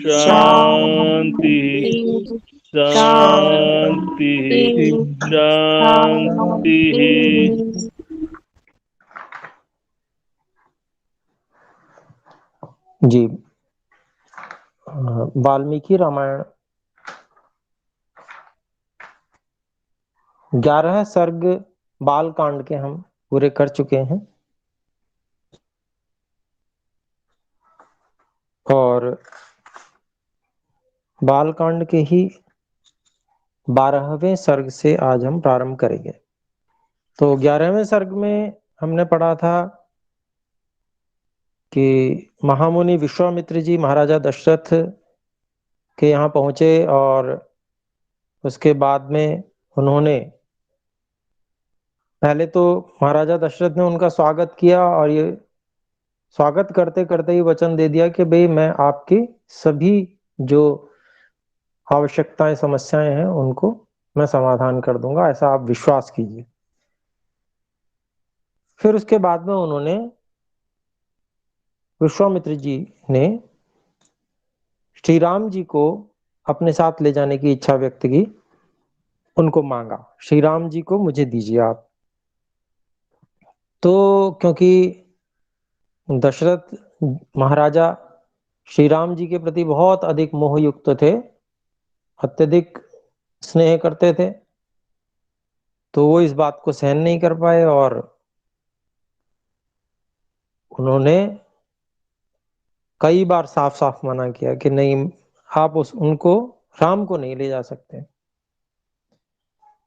शांति शांति शांति। जी, वाल्मीकि रामायण 11 सर्ग बाल कांड के हम पूरे कर चुके हैं और बाल कांड के ही 12वें सर्ग से आज हम प्रारंभ करेंगे। तो 11वें सर्ग में हमने पढ़ा था कि महामुनि विश्वामित्र जी महाराजा दशरथ के यहाँ पहुंचे और उसके बाद में उन्होंने पहले तो महाराजा दशरथ ने उनका स्वागत किया और ये स्वागत करते करते ही वचन दे दिया कि भाई मैं आपकी सभी जो आवश्यकताएं समस्याएं हैं उनको मैं समाधान कर दूंगा, ऐसा आप विश्वास कीजिए। फिर उसके बाद में उन्होंने विश्वामित्र जी ने श्री राम जी को अपने साथ ले जाने की इच्छा व्यक्त की, उनको मांगा श्री राम जी को मुझे दीजिए आप। तो क्योंकि दशरथ महाराजा श्री राम जी के प्रति बहुत अधिक मोहयुक्त थे, अत्यधिक स्नेह करते थे, तो वो इस बात को सहन नहीं कर पाए और उन्होंने कई बार साफ साफ मना किया कि नहीं, आप उनको राम को नहीं ले जा सकते।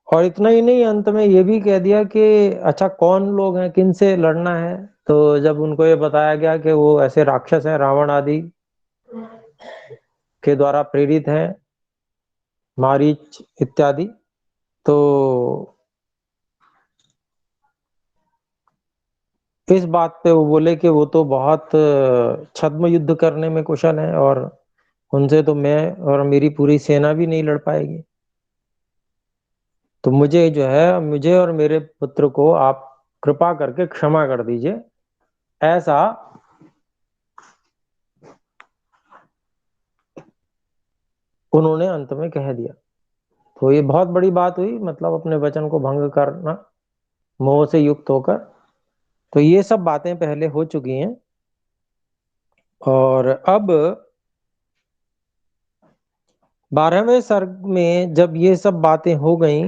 और इतना ही नहीं, अंत में ये भी कह दिया कि अच्छा कौन लोग हैं, किन से लड़ना है। तो जब उनको ये बताया गया कि वो ऐसे राक्षस हैं, रावण आदि के द्वारा प्रेरित हैं, मारीच इत्यादि, तो इस बात पे वो बोले कि वो तो बहुत छद्म युद्ध करने में कुशल हैं और उनसे तो मैं और मेरी पूरी सेना भी नहीं लड़ पाएगी। तो मुझे जो है, मुझे और मेरे पुत्र को आप कृपा करके क्षमा कर दीजिए, ऐसा उन्होंने अंत में कह दिया। तो ये बहुत बड़ी बात हुई, मतलब अपने वचन को भंग करना मोह से युक्त होकर। तो ये सब बातें पहले हो चुकी हैं और अब 12वें सर्ग में जब ये सब बातें हो गई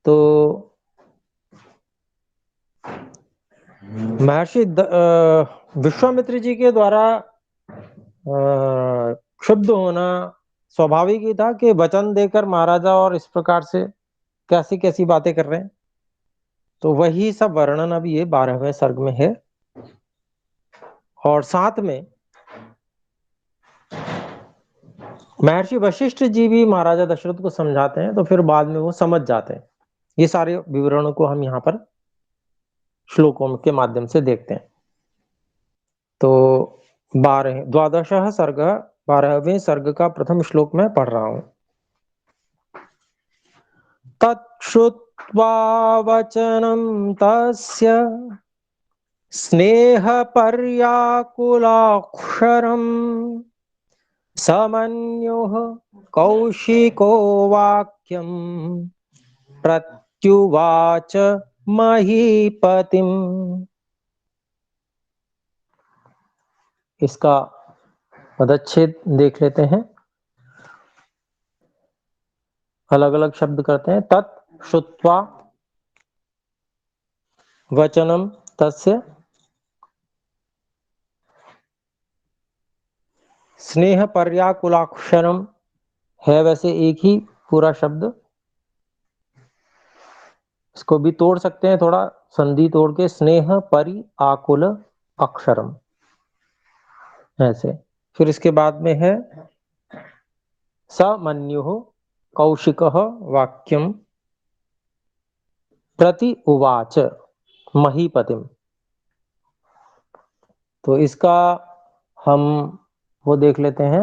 तो महर्षि विश्वामित्र जी के द्वारा क्षुब्ध होना स्वाभाविक ही था कि वचन देकर महाराजा और इस प्रकार से कैसी कैसी बातें कर रहे हैं। तो वही सब वर्णन अब ये 12वें सर्ग में है और साथ में महर्षि वशिष्ठ जी भी महाराजा दशरथ को समझाते हैं, तो फिर बाद में वो समझ जाते हैं। ये सारे विवरणों को हम यहाँ पर श्लोकों के माध्यम से देखते हैं। तो 12 सर्ग 12वें सर्ग का प्रथम श्लोक में पढ़ रहा हूं। तच्छ्रुत्वा वचनं तस्य स्नेहपर्याकुलाक्षरम् समन्युः कौशिको वाक्यम् प्रत्युवाच महीपतिम्। इसका पदच्छेद देख लेते हैं, अलग अलग शब्द करते हैं। तत् श्रुत्वा वचनम तस्य स्नेह पर्याकुलाक्षरम है वैसे एक ही पूरा शब्द, इसको भी तोड़ सकते हैं थोड़ा, संधि तोड़ के स्नेह परि आकुल अक्षरम ऐसे। फिर इसके बाद में है समन्यु कौशिक वाक्यम प्रति उवाच महीपतिम। तो इसका हम वो देख लेते हैं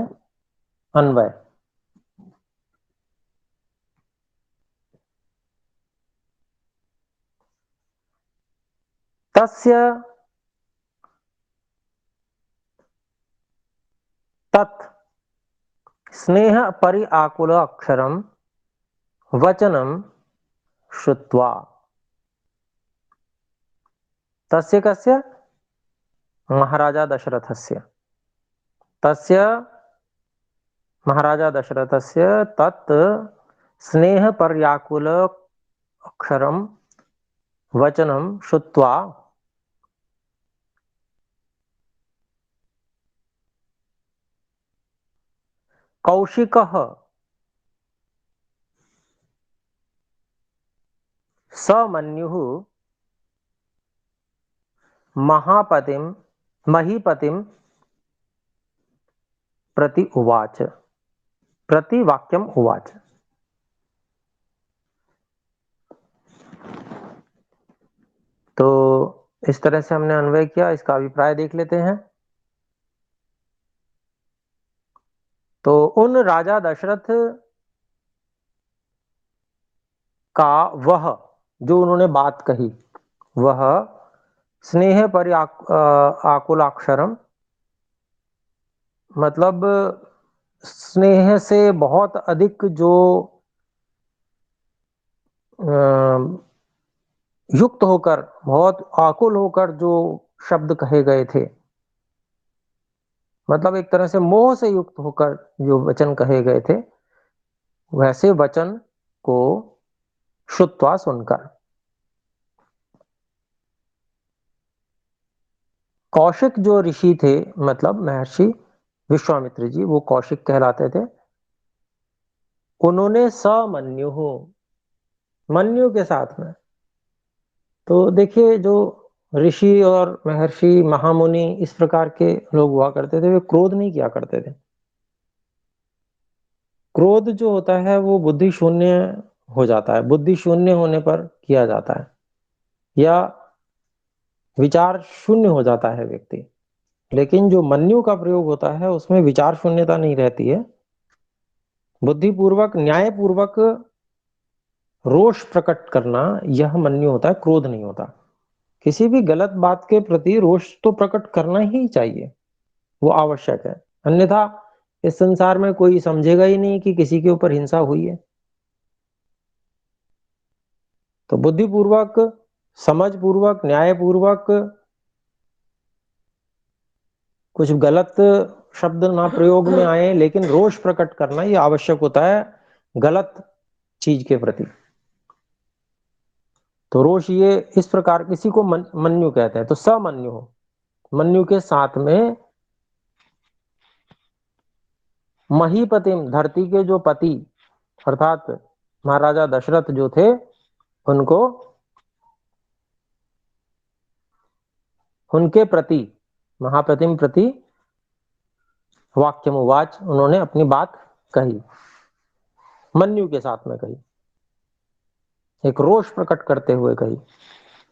अन्वय। तस्य तत् स्नेह परि आकुल अक्षरम वचनम श्रुत्वा। तस्य कस्य? महाराजा दशरथस्य। तस्य महाराजा दशरथस्य तत् स्नेह पर्याकुल अक्षरम वचनम श्रुत्वा कौशिकः समन्युः महापतिम महीपतिम प्रति उवाच, प्रति वाक्यम उवाच। तो इस तरह से हमने अन्वय किया, इसका अभिप्राय देख लेते हैं। तो उन राजा दशरथ का वह जो उन्होंने बात कही, वह स्नेह पर आकुलाक्षरम, मतलब स्नेह से बहुत अधिक जो युक्त होकर, बहुत आकुल होकर जो शब्द कहे गए थे, मतलब एक तरह से मोह से युक्त होकर जो वचन कहे गए थे, वैसे वचन को श्रुत्वा, सुनकर। कौशिक जो ऋषि थे, मतलब महर्षि विश्वामित्र जी, वो कौशिक कहलाते थे। उन्होंने समन्यु, मन्यु के साथ में, तो देखिए जो ऋषि और महर्षि महामुनि इस प्रकार के लोग हुआ करते थे, वे क्रोध नहीं किया करते थे। क्रोध जो होता है वो बुद्धि शून्य हो जाता है, बुद्धि शून्य होने पर किया जाता है, या विचार शून्य हो जाता है व्यक्ति। लेकिन जो मन्यु का प्रयोग होता है उसमें विचार शून्यता नहीं रहती है, बुद्धिपूर्वक न्यायपूर्वक रोष प्रकट करना, यह मन्यु होता है, क्रोध नहीं होता। किसी भी गलत बात के प्रति रोष तो प्रकट करना ही चाहिए, वो आवश्यक है, अन्यथा इस संसार में कोई समझेगा ही नहीं कि किसी के ऊपर हिंसा हुई है। तो बुद्धिपूर्वक, समझपूर्वक, न्यायपूर्वक कुछ गलत शब्द ना प्रयोग में आए, लेकिन रोष प्रकट करना ये आवश्यक होता है गलत चीज के प्रति। तो रोष ये इस प्रकार, किसी को मन्यु कहते हैं। तो समन्यु हो, मन्यु के साथ में महीपतिम, धरती के जो पति अर्थात महाराजा दशरथ जो थे, उनको, उनके प्रति, महाप्रतिम प्रति वाक्यमुवाच, उन्होंने अपनी बात कही, मन्यु के साथ में कही, एक रोष प्रकट करते हुए कही।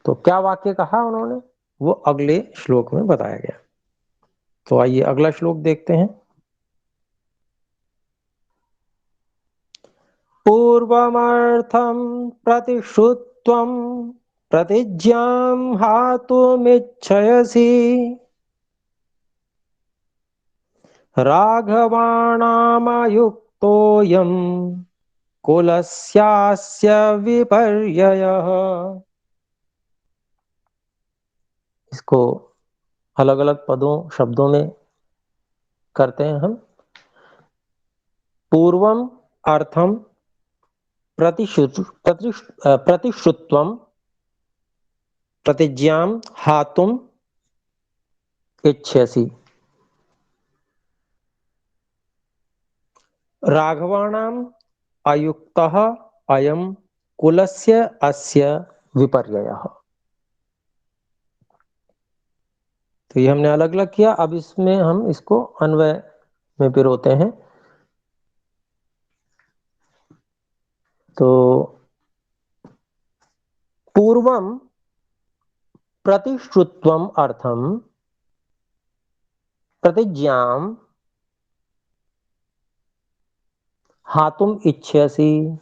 तो क्या वाक्य कहा उन्होंने, वो अगले श्लोक में बताया गया। तो आइए अगला श्लोक देखते हैं। पूर्वमर्थं प्रतिश्रुत्वं प्रतिज्ञां हातुमिच्छयसि राघवाणामयुक्तोऽयं कुलस्यास्य विपर्ययः। इसको अलग अलग पदों शब्दों में करते हैं हम। पूर्वम अर्थम प्रतिश्रुत्वम प्रतिज्ञां हातुम इच्छसि राघवाणाम अयुक्तः अयम कुलस्य अस्य विपर्ययः। तो ये हमने अलग अलग किया, अब इसमें हम इसको अन्वय में पिरोते हैं। तो पूर्वम प्रतिश्रुत्वम अर्थम प्रतिज्ञां हातुम इच्छसि।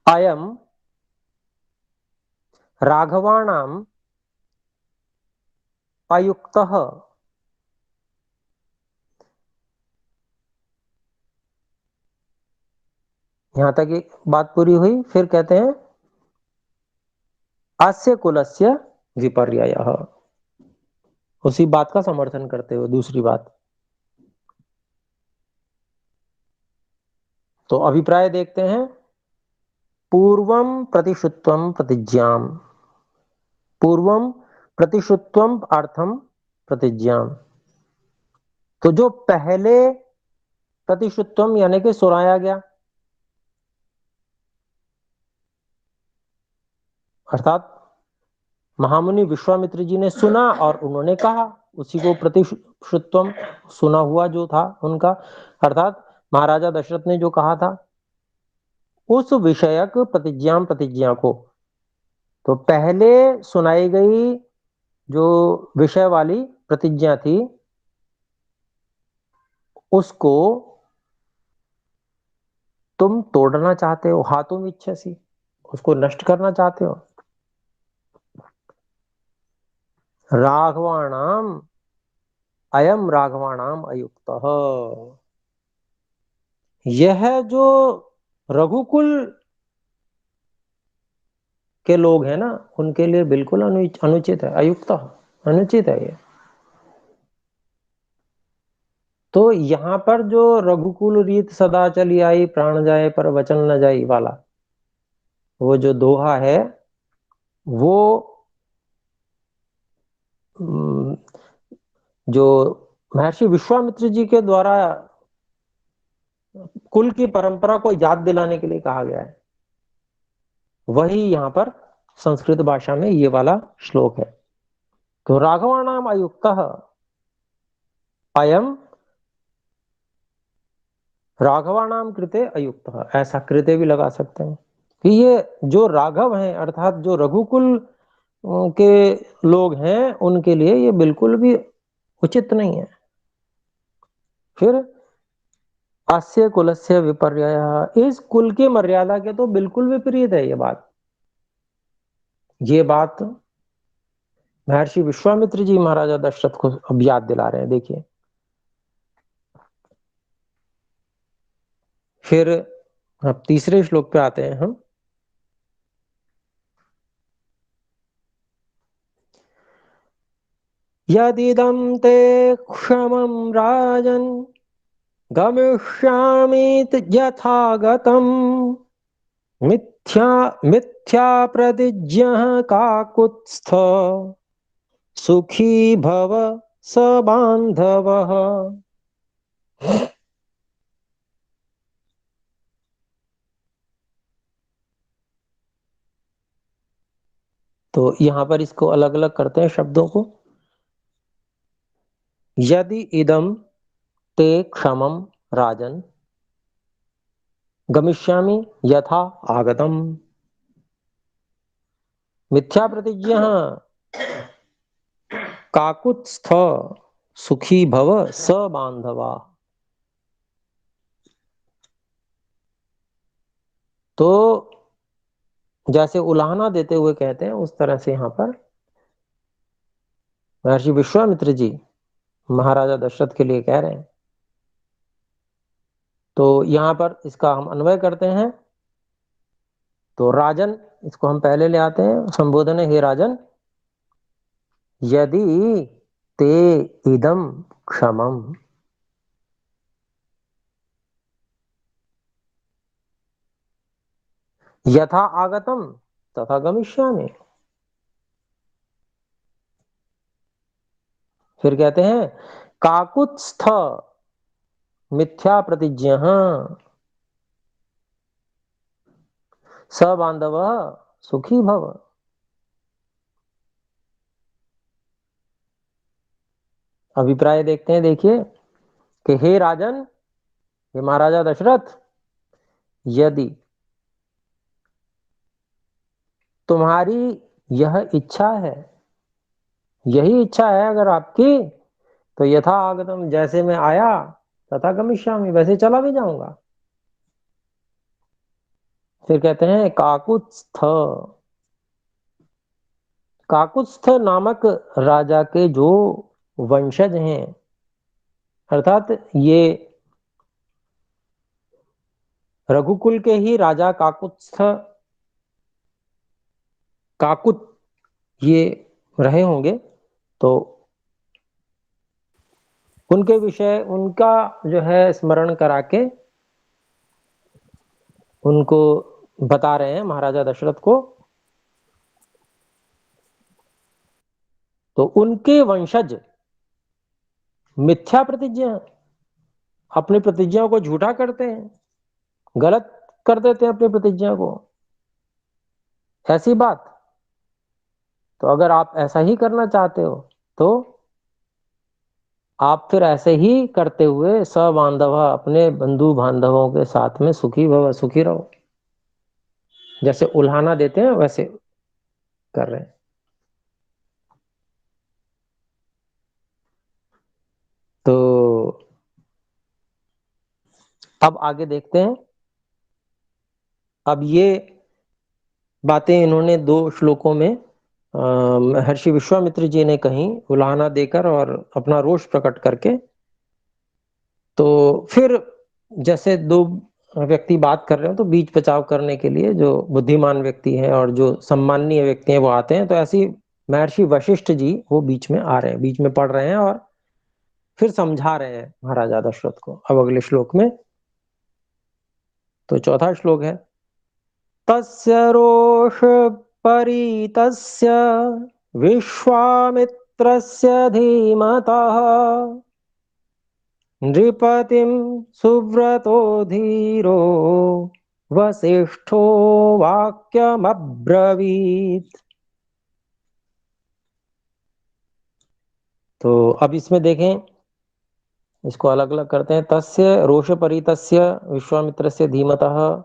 अयम राघवाणाम अयुक्तः। यहां तक ये बात पूरी हुई। फिर कहते हैं अस्य कुलस्य विपर्ययः, उसी बात का समर्थन करते हुए दूसरी बात। तो अभिप्राय देखते हैं। पूर्वम प्रतिश्रुत्वम प्रतिज्ञाम, पूर्वम प्रतिश्रुत्वम अर्थम प्रतिज्ञाम। तो जो पहले प्रतिश्रुत्वम यानी कि सुनाया गया, अर्थात महामुनि विश्वामित्र जी ने सुना और उन्होंने कहा, उसी को प्रतिश्रुत्वम, सुना हुआ जो था उनका, अर्थात महाराजा दशरथ ने जो कहा था उस विषयक प्रतिज्ञा, प्रतिज्ञा को, तो पहले सुनाई गई जो विषय वाली प्रतिज्ञा थी उसको तुम तोड़ना चाहते हो, हाथों इच्छसी, उसको नष्ट करना चाहते हो। राघवाणाम अयम राघवाणाम अयुक्तः, यह जो रघुकुल के लोग हैं ना उनके लिए बिल्कुल अनुचित है, अयुक्त, अनुचित है ये। तो यहां पर जो रघुकुल रीत सदा चली आई, प्राण जाए पर वचन न जाई वाला वो जो दोहा है, वो जो महर्षि विश्वामित्र जी के द्वारा कुल की परंपरा को याद दिलाने के लिए कहा गया है, वही यहाँ पर संस्कृत भाषा में ये वाला श्लोक है। तो राघवाणाम अयुक्त अयम राघवाणाम कृते अयुक्त, ऐसा कृते भी लगा सकते हैं कि ये जो राघव हैं अर्थात जो रघुकुल के लोग हैं उनके लिए ये बिल्कुल भी उचित नहीं है। फिर अस्य कुलस्य विपर्यय, इस कुल की मर्यादा के तो बिल्कुल विपरीत है ये बात। ये बात महर्षि विश्वामित्र जी महाराजा दशरथ को अब याद दिला रहे हैं, देखिए। फिर अब तीसरे श्लोक पे आते हैं हम। यदिदं ते क्षमं राजन् गमिष्यामि यथा गतम् मिथ्या मिथ्या प्रतिज्ञः काकुत्स्थ सुखी भव स बांधवः। तो यहां पर इसको अलग अलग करते हैं शब्दों को। यदि इदम ते क्षमम राजन गमिष्यामि यथा आगतम मिथ्या प्रतिज्ञा काकुत्स्थ सुखी भव स बांधवा। तो जैसे उलाहना देते हुए कहते हैं उस तरह से यहां पर महर्षि विश्वामित्र जी महाराजा दशरथ के लिए कह रहे हैं। तो यहां पर इसका हम अन्वय करते हैं। तो राजन, इसको हम पहले ले आते हैं, संबोधन है हे राजन, यदि ते इदम क्षमम, यथा आगतम तथा गमिष्यामि। फिर कहते हैं काकुत्स्थ मिथ्या प्रतिज्ञ स बांधव सुखी भव। अभिप्राय देखते हैं, देखिए कि हे राजन, हे महाराजा दशरथ, यदि तुम्हारी यह इच्छा है, यही इच्छा है अगर आपकी, तो यथा आगतम, जैसे मैं आया तथा गमिष्यामि, वैसे चला भी जाऊंगा। फिर कहते हैं काकुत्स्थ, काकुत्स्थ नामक राजा के जो वंशज हैं, अर्थात ये रघुकुल के ही राजा काकुत ये रहे होंगे, तो उनके विषय उनका जो है स्मरण करा के उनको बता रहे हैं महाराजा दशरथ को। तो उनके वंशज मिथ्या प्रतिज्ञा, अपनी प्रतिज्ञाओं को झूठा करते हैं, गलत कर देते हैं अपनी प्रतिज्ञा को, ऐसी बात। तो अगर आप ऐसा ही करना चाहते हो तो आप फिर ऐसे ही करते हुए सबांधव अपने बंधु बांधवों के साथ में सुखी भव, सुखी रहो। जैसे उल्हाना देते हैं वैसे कर रहे हैं। तो अब आगे देखते हैं। अब ये बातें इन्होंने 2 श्लोकों में महर्षि विश्वामित्र जी ने कहीं उल्हाना देकर और अपना रोष प्रकट करके। तो फिर जैसे 2 व्यक्ति बात कर रहे हो तो बीच बचाव करने के लिए जो बुद्धिमान व्यक्ति हैं और जो सम्माननीय व्यक्ति हैं वो आते हैं। तो ऐसी महर्षि वशिष्ठ जी वो बीच में आ रहे हैं, बीच में पढ़ रहे हैं और फिर समझा रहे हैं महाराजा दशरथ को। अब अगले श्लोक में, तो चौथा श्लोक है, तस्य रोष परितस्य विश्वामित्रस्य धीमतः नृपतिं सुव्रतो धीरो वसिष्ठो वाक्यमब्रवीत्। तो अब इसमें देखें, इसको अलग अलग करते हैं। तस्य रोष परितस्य विश्वामित्रस्य धीमतः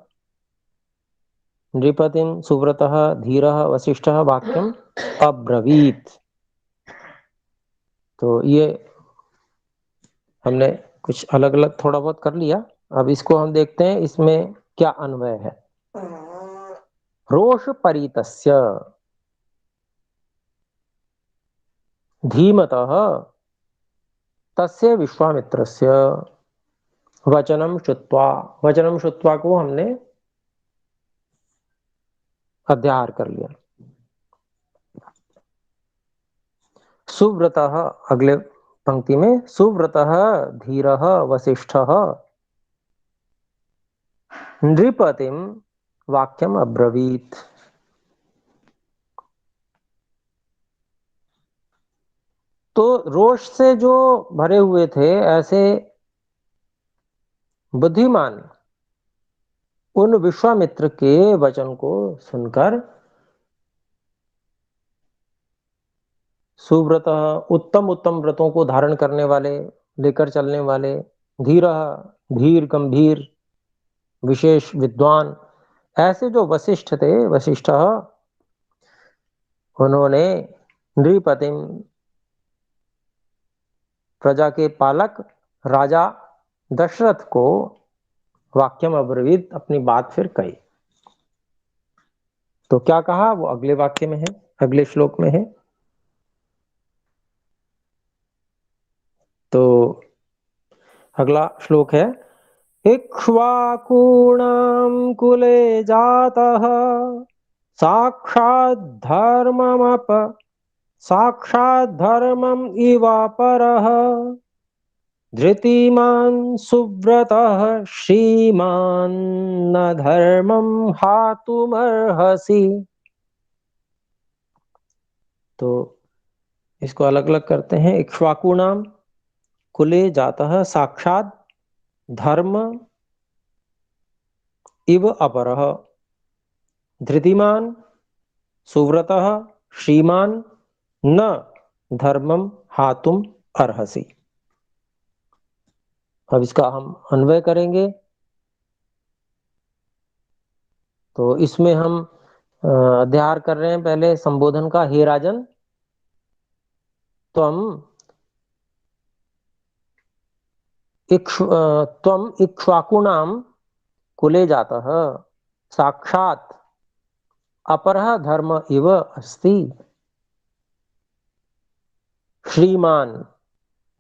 नृपतिं सुव्रतः धीरः वसिष्ठः वाक्यम अब्रवीत्। तो ये हमने कुछ अलग अलग थोड़ा बहुत कर लिया। अब इसको हम देखते हैं इसमें क्या अन्वय है। रोष परितस्य धीमतः तस्य विश्वामित्रस्य वचनम श्रुत्वा, वचनम श्रुत्वा को हमने अध्याहार कर लिया। सुव्रतः अगले पंक्ति में, सुव्रतः धीरः वसिष्ठः नृपतिम वाक्यम अब्रवीत। तो रोष से जो भरे हुए थे ऐसे बुद्धिमान उन विश्वामित्र के वचन को सुनकर सुव्रत उत्तम उत्तम व्रतों को धारण करने वाले, लेकर चलने वाले, धीर धीर गंभीर विशेष विद्वान, ऐसे जो वशिष्ठ थे, वशिष्ठ उन्होंने नृपतिम प्रजा के पालक राजा दशरथ को वाक्यम अब्रवीत अपनी बात फिर कही। तो क्या कहा वो अगले वाक्य में है, अगले श्लोक में है। तो अगला श्लोक है, इक्ष्वाकूणां कुले जातः साक्षात् धर्मम् इवापरः धृतिमान् सुव्रतः श्रीमान् न धर्मं हातुमर्हसि। तो इसको अलग अलग करते हैं। इक्ष्वाकूणाम कुले जातः साक्षात् धर्म इव अपरः धृतिमान् सुव्रतः श्रीमान् न धर्मम हातुम अर्हसि। अब इसका हम अन्वय करेंगे। तो इसमें हम अध्याहार कर रहे हैं पहले संबोधन का, हे राजन त्वम इक्ष्वाकुणाम कुले जातः साक्षात् अपरः धर्म इव अस्ति। श्रीमान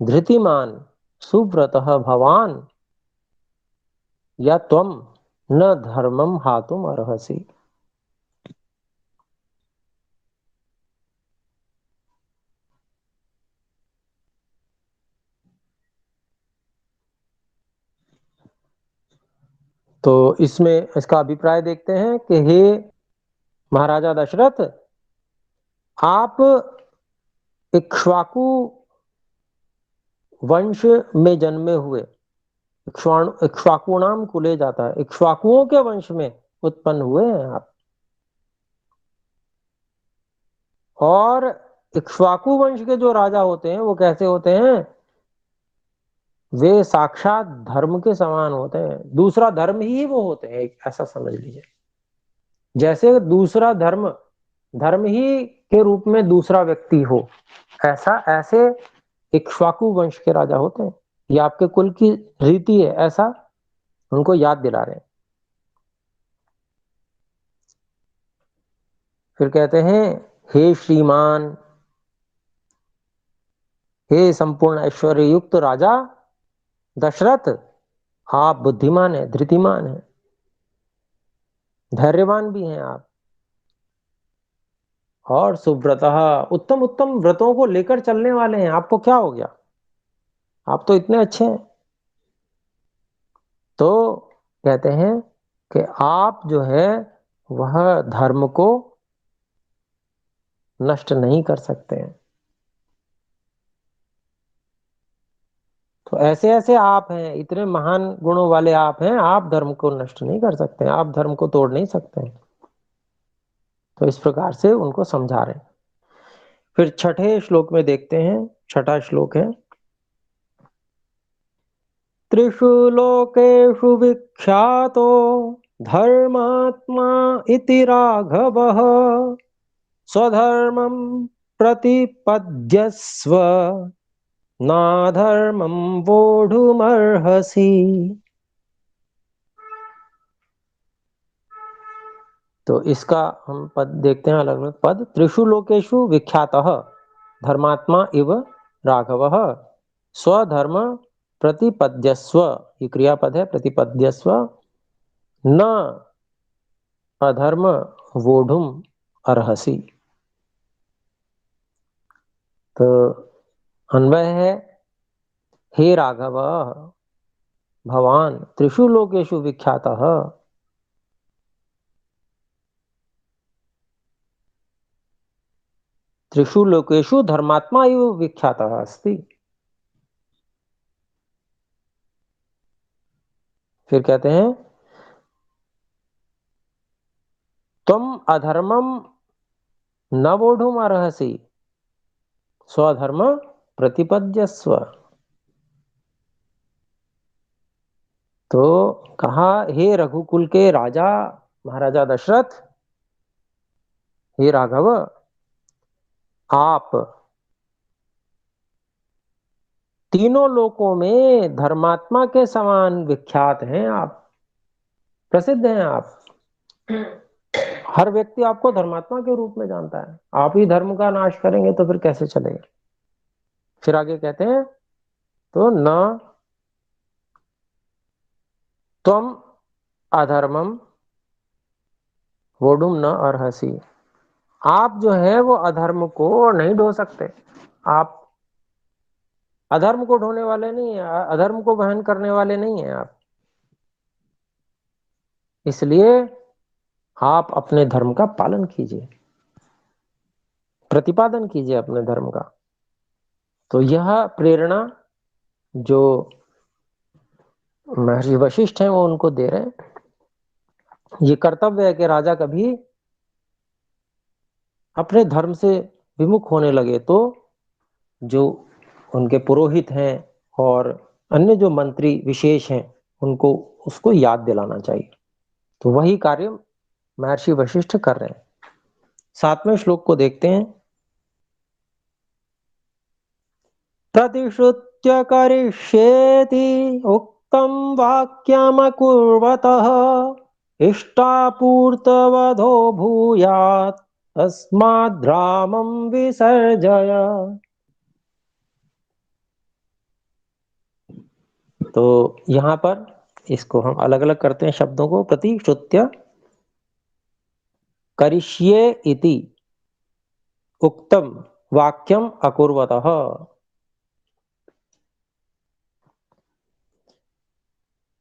धृतिमान सुव्रतः भवान या त्वम न धर्मम हातुम अर्हसि। तो इसमें इसका अभिप्राय देखते हैं कि हे महाराजा दशरथ, आप इक्ष्वाकु वंश में जन्मे हुए, इक्ष्वाकु नाम कुले जाता है, इक्ष्वाकुओं के वंश में उत्पन्न हुए हैं आप। और इक्ष्वाकु वंश के जो राजा होते हैं वो कैसे होते हैं? वे साक्षात धर्म के समान होते हैं, दूसरा धर्म ही वो होते हैं, ऐसा समझ लीजिए। जैसे दूसरा धर्म धर्म ही के रूप में दूसरा व्यक्ति हो, ऐसे इक्ष्वाकु वंश के राजा होते हैं। ये आपके कुल की रीति है, ऐसा उनको याद दिला रहे हैं। फिर कहते हैं, हे श्रीमान, हे संपूर्ण ऐश्वर्य युक्त राजा दशरथ, आप बुद्धिमान है, धृतिमान है, धैर्यवान भी हैं आप, और सुव्रतः, उत्तम उत्तम व्रतों को लेकर चलने वाले हैं। आपको क्या हो गया? आप तो इतने अच्छे हैं। तो कहते हैं कि आप जो है वह धर्म को नष्ट नहीं कर सकते हैं। तो ऐसे ऐसे आप हैं, इतने महान गुणों वाले आप हैं, आप धर्म को नष्ट नहीं कर सकते हैं, आप धर्म को तोड़ नहीं सकते हैं। तो इस प्रकार से उनको समझा रहे हैं। फिर छठे श्लोक में देखते हैं, छठा श्लोक है, त्रिषु लोकेषु विख्यातो धर्मात्मा इति राघवः स्वधर्मं प्रतिपद्यस्व नाधर्मं वोढुमर्हसि। तो इसका हम पद देखते हैं, अलग अलग पद। त्रिषु लोकेषु विख्यातः धर्मात्मा इव राघवः स्वधर्म प्रतिपद्यस्व, ये क्रियापद है, प्रतिपद्यस्व न अधर्म वोढुम अर्हसि। तो अन्वय है, हे राघव, भवान त्रिषु लोकेषु विख्यातः, त्रिषु लोकेषु धर्मात्मा इव विख्यातः अस्ति। फिर कहते हैं, तुम अधर्मम न वोढुम अर्हसि स्वधर्म प्रतिपद्यस्व। तो कहा, हे रघुकुल के राजा महाराजा दशरथ, हे राघव, आप तीनों लोकों में धर्मात्मा के समान विख्यात हैं, आप प्रसिद्ध हैं। आप, हर व्यक्ति आपको धर्मात्मा के रूप में जानता है। आप ही धर्म का नाश करेंगे तो फिर कैसे चलेगा? फिर आगे कहते हैं, तो न त्वम अधर्मम वोढुम न अर्हसि, आप जो है वो अधर्म को नहीं ढो सकते। आप अधर्म को ढोने वाले नहीं है, अधर्म को वहन करने वाले नहीं है आप। इसलिए आप अपने धर्म का पालन कीजिए, प्रतिपादन कीजिए अपने धर्म का। तो यह प्रेरणा जो महर्षि वशिष्ठ हैं वो उनको दे रहे हैं। ये कर्तव्य है कि राजा कभी अपने धर्म से विमुख होने लगे तो जो उनके पुरोहित हैं और अन्य जो मंत्री विशेष हैं उनको उसको याद दिलाना चाहिए। तो वही कार्य महर्षि वशिष्ठ कर रहे हैं। 7वें श्लोक को देखते हैं, प्रतिश्रुत्य करिष्येति उक्तं वाक्यमकुर्वतः इष्टापूर्तवधो भूयात् तस्माद् रामं विसर्जय। तो यहां पर इसको हम अलग अलग करते हैं शब्दों को। प्रतिश्रुत्य करिष्ये इति उक्तम वाक्यम अकुर्वतः।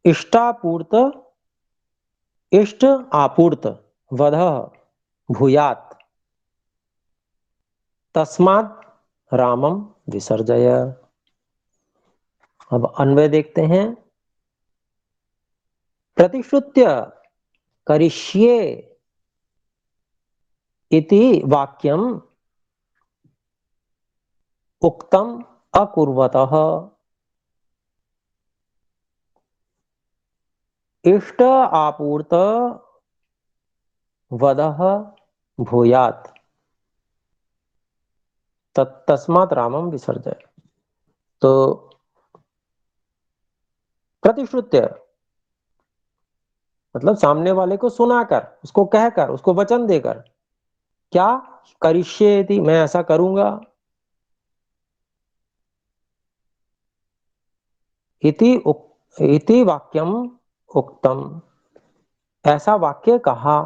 इष्टापूर्त इष्ट आपूर्त वधः भूयात् तस्मात् रामम विसर्जय। अब अन्वय देखते हैं। प्रतिश्रुत्य करिष्ये इति वाक्यम उक्तम अकुर्वतः। इष्ट आपूर्त वधः भूयात् तस्मात् रामम विसर्जय। तो प्रतिश्रुत्य मतलब सामने वाले को सुनाकर, उसको कहकर, उसको वचन देकर, क्या करिष्येति मैं ऐसा करूंगा, इति वाक्यम उक्तम ऐसा वाक्य कहा,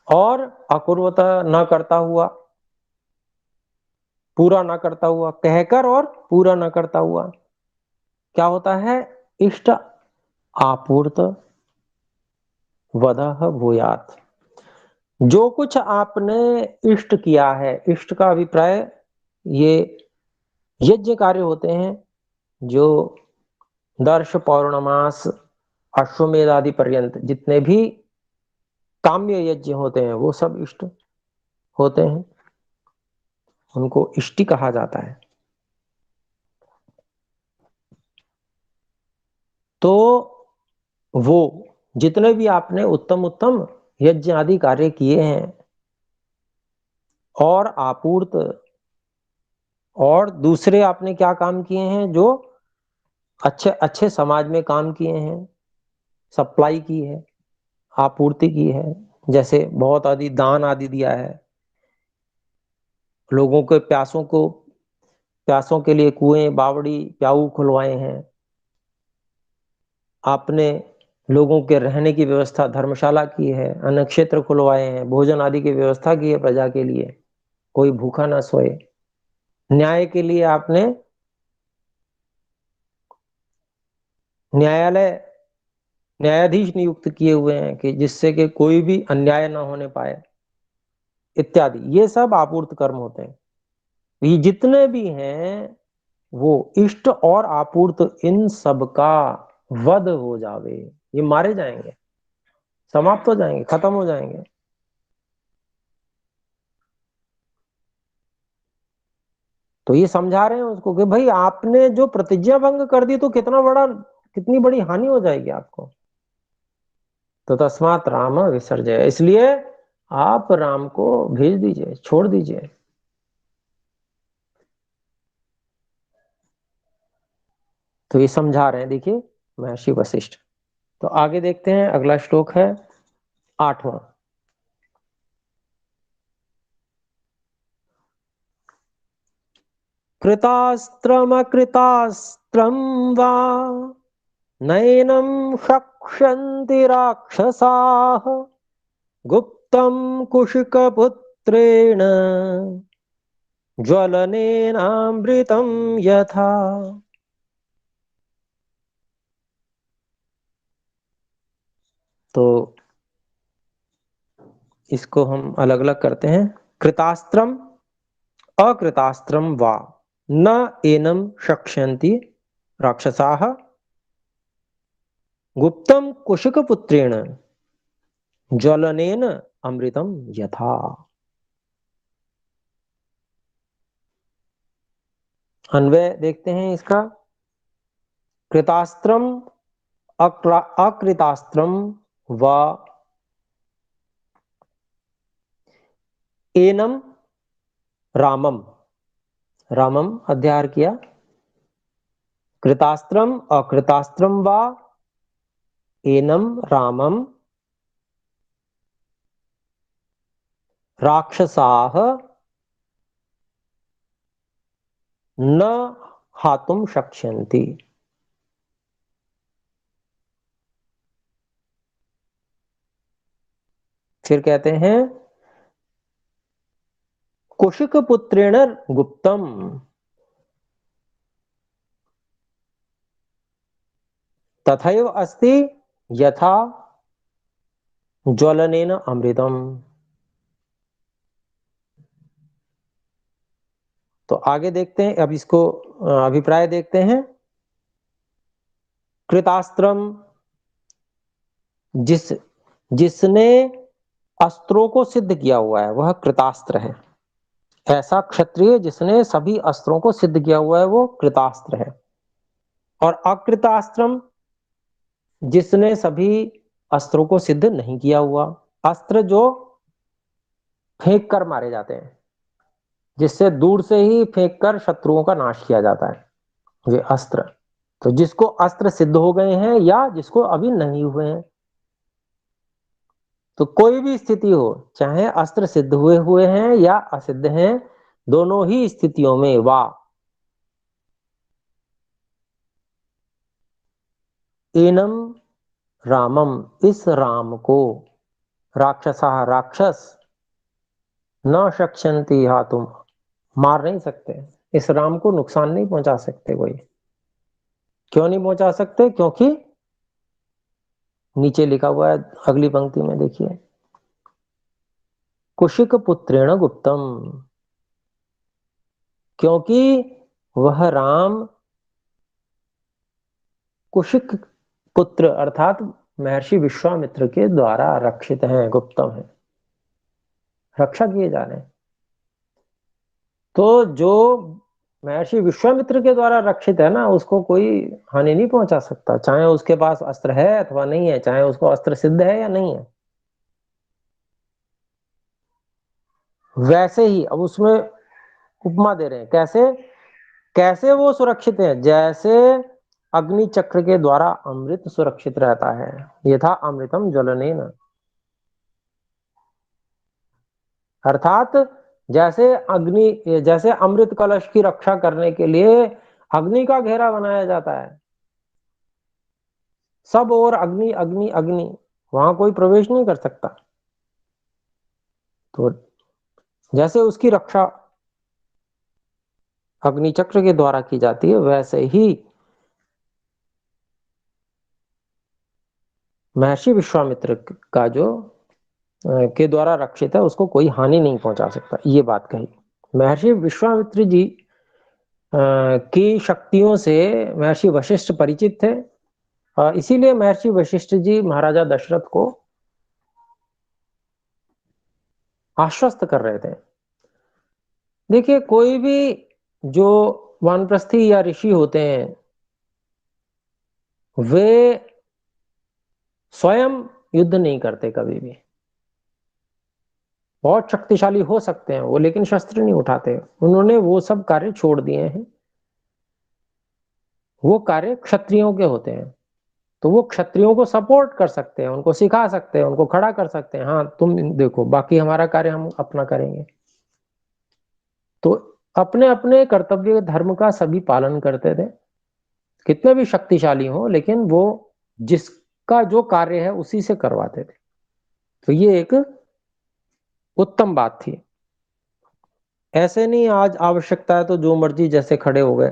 और अकुर्वत न करता हुआ, पूरा न करता हुआ, कहकर और पूरा न करता हुआ क्या होता है, इष्ट आपूर्त वधः भूयात्। जो कुछ आपने इष्ट किया है, इष्ट का अभिप्राय ये यज्ञ कार्य होते हैं जो दर्श पौर्णमास अश्वमेध आदि पर्यंत जितने भी काम्य यज्ञ होते हैं वो सब इष्ट होते हैं, उनको इष्टि कहा जाता है। तो वो जितने भी आपने उत्तम उत्तम यज्ञ आदि कार्य किए हैं और आपूर्त, और दूसरे आपने क्या काम किए हैं जो अच्छे अच्छे समाज में काम किए हैं, सप्लाई की है, आपूर्ति की है, जैसे बहुत आदि दान आदि दिया है, लोगों के प्यासों के लिए कुएं बावड़ी प्याऊ खुलवाए हैं, आपने लोगों के रहने की व्यवस्था धर्मशाला की है, अन्न क्षेत्र खुलवाए हैं, भोजन आदि की व्यवस्था की है प्रजा के लिए, कोई भूखा ना सोए। न्याय के लिए आपने न्यायालय न्यायाधीश नियुक्त किए हुए हैं कि जिससे कि कोई भी अन्याय ना होने पाए इत्यादि। ये सब आपूर्त कर्म होते हैं। ये जितने भी हैं वो इष्ट और आपूर्त इन सब का वध हो जावे, ये मारे जाएंगे, समाप्त हो जाएंगे, खत्म हो जाएंगे। तो ये समझा रहे हैं उसको कि भाई आपने जो प्रतिज्ञा भंग कर दी तो कितनी बड़ी हानि हो जाएगी आपको। तो तस्मात राम विसर्जय, इसलिए आप राम को भेज दीजिए, छोड़ दीजिए। तो ये समझा रहे हैं, देखिए महर्षि वशिष्ठ। तो आगे देखते हैं, अगला श्लोक है 8वां। कृतास्त्रमकृतास्त्रं वा नैनं शक्ष्यन्ति राक्षसाः गुप्तं कुशिकपुत्रेण ज्वलनेनामृतं यथा। तो इसको हम अलग अलग करते हैं। कृतास्त्रम अकृतास्त्रम वा न एनम शक्ष्यन्ति राक्षसाः गुप्तम कुशिकपुत्रेण ज्वलनेन अमृतम यथा। अन्वय देखते हैं इसका। कृतास्त्रम अकृतास्त्रम व एनम रामम, रामम अध्यार किया, कृतास्त्रम अकृतास्त्रम व एनम रामम राक्षसाः न हातुम शक्ष्यन्ति। फिर कहते हैं कुशिक पुत्रेण गुप्तम तथैव अस्ति यथा ज्वलनेन अमृतम। तो आगे देखते हैं, अब इसको अभिप्राय देखते हैं। कृतास्त्रम, जिसने अस्त्रों को सिद्ध किया हुआ है वह कृतास्त्र है। ऐसा क्षत्रिय जिसने सभी अस्त्रों को सिद्ध किया हुआ है वो कृतास्त्र है। और अकृतास्त्रम, जिसने सभी अस्त्रों को सिद्ध नहीं किया हुआ। अस्त्र जो फेंक कर मारे जाते हैं, जिससे दूर से ही फेंक कर शत्रुओं का नाश किया जाता है, वे अस्त्र। तो जिसको अस्त्र सिद्ध हो गए हैं या जिसको अभी नहीं हुए हैं, तो कोई भी स्थिति हो, चाहे अस्त्र सिद्ध हुए हुए हैं या असिद्ध हैं, दोनों ही स्थितियों में वा एनम रामम, इस राम को, राक्षसा, राक्षस, न शक्ष्यन्ति हातुम, मार नहीं सकते, इस राम को नुकसान नहीं पहुंचा सकते कोई। क्यों नहीं पहुंचा सकते? क्योंकि नीचे लिखा हुआ है अगली पंक्ति में, देखिए, कुशिक पुत्रेण गुप्तम, क्योंकि वह राम कुशिक पुत्र अर्थात महर्षि विश्वामित्र के द्वारा रक्षित हैं, गुप्तम है, रक्षा किए जा रहे हैं। तो जो महर्षि विश्वामित्र के द्वारा रक्षित है ना, उसको कोई हानि नहीं पहुंचा सकता, चाहे उसके पास अस्त्र है अथवा नहीं है, चाहे उसको अस्त्र सिद्ध है या नहीं है। वैसे ही अब उसमें उपमा दे रहे हैं, कैसे कैसे वो सुरक्षित है, जैसे अग्नि चक्र के द्वारा अमृत सुरक्षित रहता है, यथा अमृतम ज्वलनेन, अर्थात जैसे अमृत कलश की रक्षा करने के लिए अग्नि का घेरा बनाया जाता है, सब और अग्नि अग्नि अग्नि, वहां कोई प्रवेश नहीं कर सकता। तो जैसे उसकी रक्षा अग्नि चक्र के द्वारा की जाती है, वैसे ही महर्षि विश्वामित्र का जो के द्वारा रक्षित है उसको कोई हानि नहीं पहुंचा सकता, ये बात कही। महर्षि विश्वामित्र जी की शक्तियों से महर्षि वशिष्ठ परिचित थे, इसीलिए महर्षि वशिष्ठ जी महाराजा दशरथ को आश्वस्त कर रहे थे। देखिए, कोई भी जो वानप्रस्थी या ऋषि होते हैं, वे स्वयं युद्ध नहीं करते कभी भी। बहुत शक्तिशाली हो सकते हैं वो, लेकिन शस्त्र नहीं उठाते, उन्होंने वो सब कार्य छोड़ दिए हैं। वो कार्य क्षत्रियों के होते हैं, तो वो क्षत्रियों को सपोर्ट कर सकते हैं, उनको सिखा सकते हैं, उनको खड़ा कर सकते हैं, हाँ तुम देखो, बाकी हमारा कार्य हम अपना करेंगे। तो अपने अपने कर्तव्य धर्म का सभी पालन करते थे, कितने भी शक्तिशाली हो, लेकिन वो जिसका जो कार्य है उसी से करवाते थे। तो ये एक उत्तम बात थी। ऐसे नहीं आज आवश्यकता है तो जो मर्जी जैसे खड़े हो गए,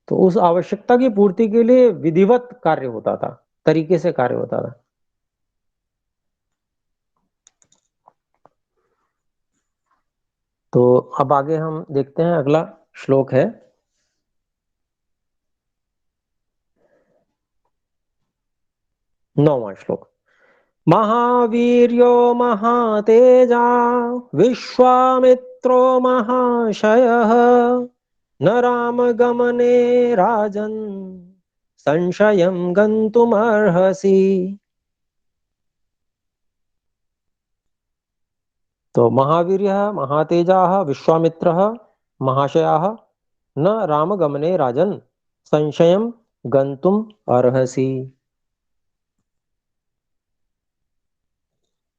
तो उस आवश्यकता की पूर्ति के लिए विधिवत कार्य होता था, तरीके से कार्य होता था। तो अब आगे हम देखते हैं, अगला श्लोक है 9वां श्लोक। महावीर्यो महातेजा विश्वामित्रो महाशयः न रामगमने राजन् संशयं गन्तुमर्हसि। तो महावीर्यः महातेजाः विश्वामित्रः महाशयाः न रामगमने राजन् संशयं गन्तुम अर्हसि।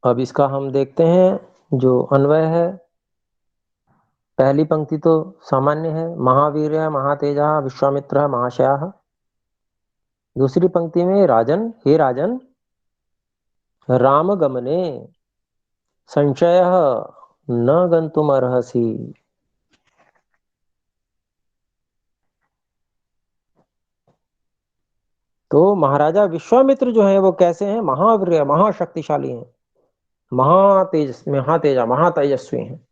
अब इसका हम देखते हैं जो अन्वय है। पहली पंक्ति तो सामान्य है, महावीर महातेजा विश्वामित्र महाशया। दूसरी पंक्ति में राजन, हे राजन, रामगमने संशयः न गन्तुमर्हसि। तो महाराजा विश्वामित्र जो है वो कैसे हैं? महावीर, महाशक्तिशाली हैं, महातेजस्वी हैं,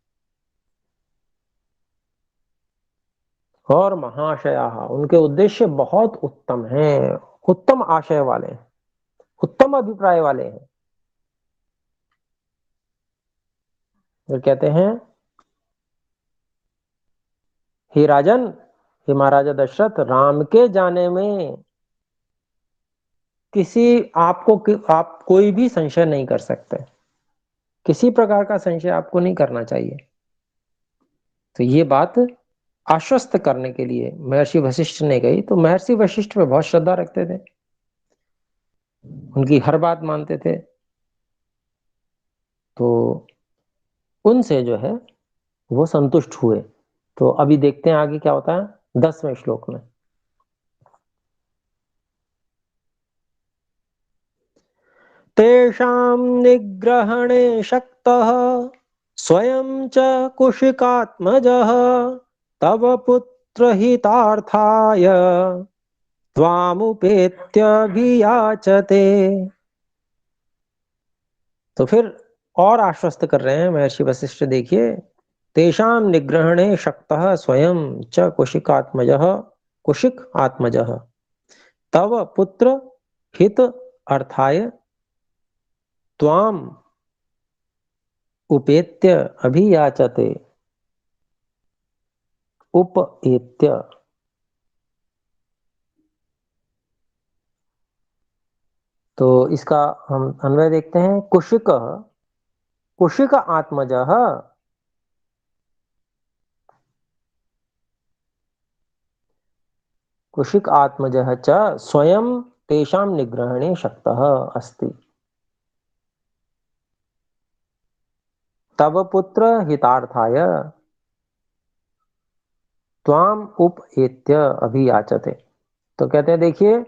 और महाशया, उनके उद्देश्य बहुत उत्तम हैं, उत्तम आशय वाले हैं, उत्तम अभिप्राय वाले हैं। फिर कहते हैं, हे राजन, हे महाराजा दशरथ, राम के जाने में किसी आप कोई भी संशय नहीं कर सकते, किसी प्रकार का संशय आपको नहीं करना चाहिए। तो ये बात आश्वस्त करने के लिए महर्षि वशिष्ठ ने कही। तो महर्षि वशिष्ठ पे बहुत श्रद्धा रखते थे, उनकी हर बात मानते थे। तो उनसे जो है वो संतुष्ट हुए। तो अभी देखते हैं आगे क्या होता है 10वें श्लोक में। तेषां निग्रहणे शक्तः स्वयं च कुशिकात्मजः तव पुत्रहितार्थाय त्वामुपेत्यभियाचते। तो फिर और आश्वस्त कर रहे हैं महर्षि वशिष्ठ, देखिए, तेषां निग्रहणे शक्तः स्वयं च कुशिकात्मजः, कुशिक आत्मजः तव पुत्र हित अर्थाय त्वाम उपेत्य अभियाचते। उपेत्य, तो इसका हम अन्वय देखते हैं। कुशिक, कुशिक आत्मजः, कुशिक आत्मजः च स्वयं तेषां निग्रहणे शक्तः अस्ति तव पुत्र हितार्थाय त्वाम उपेत्य अभियाचते। तो कहते हैं, देखिए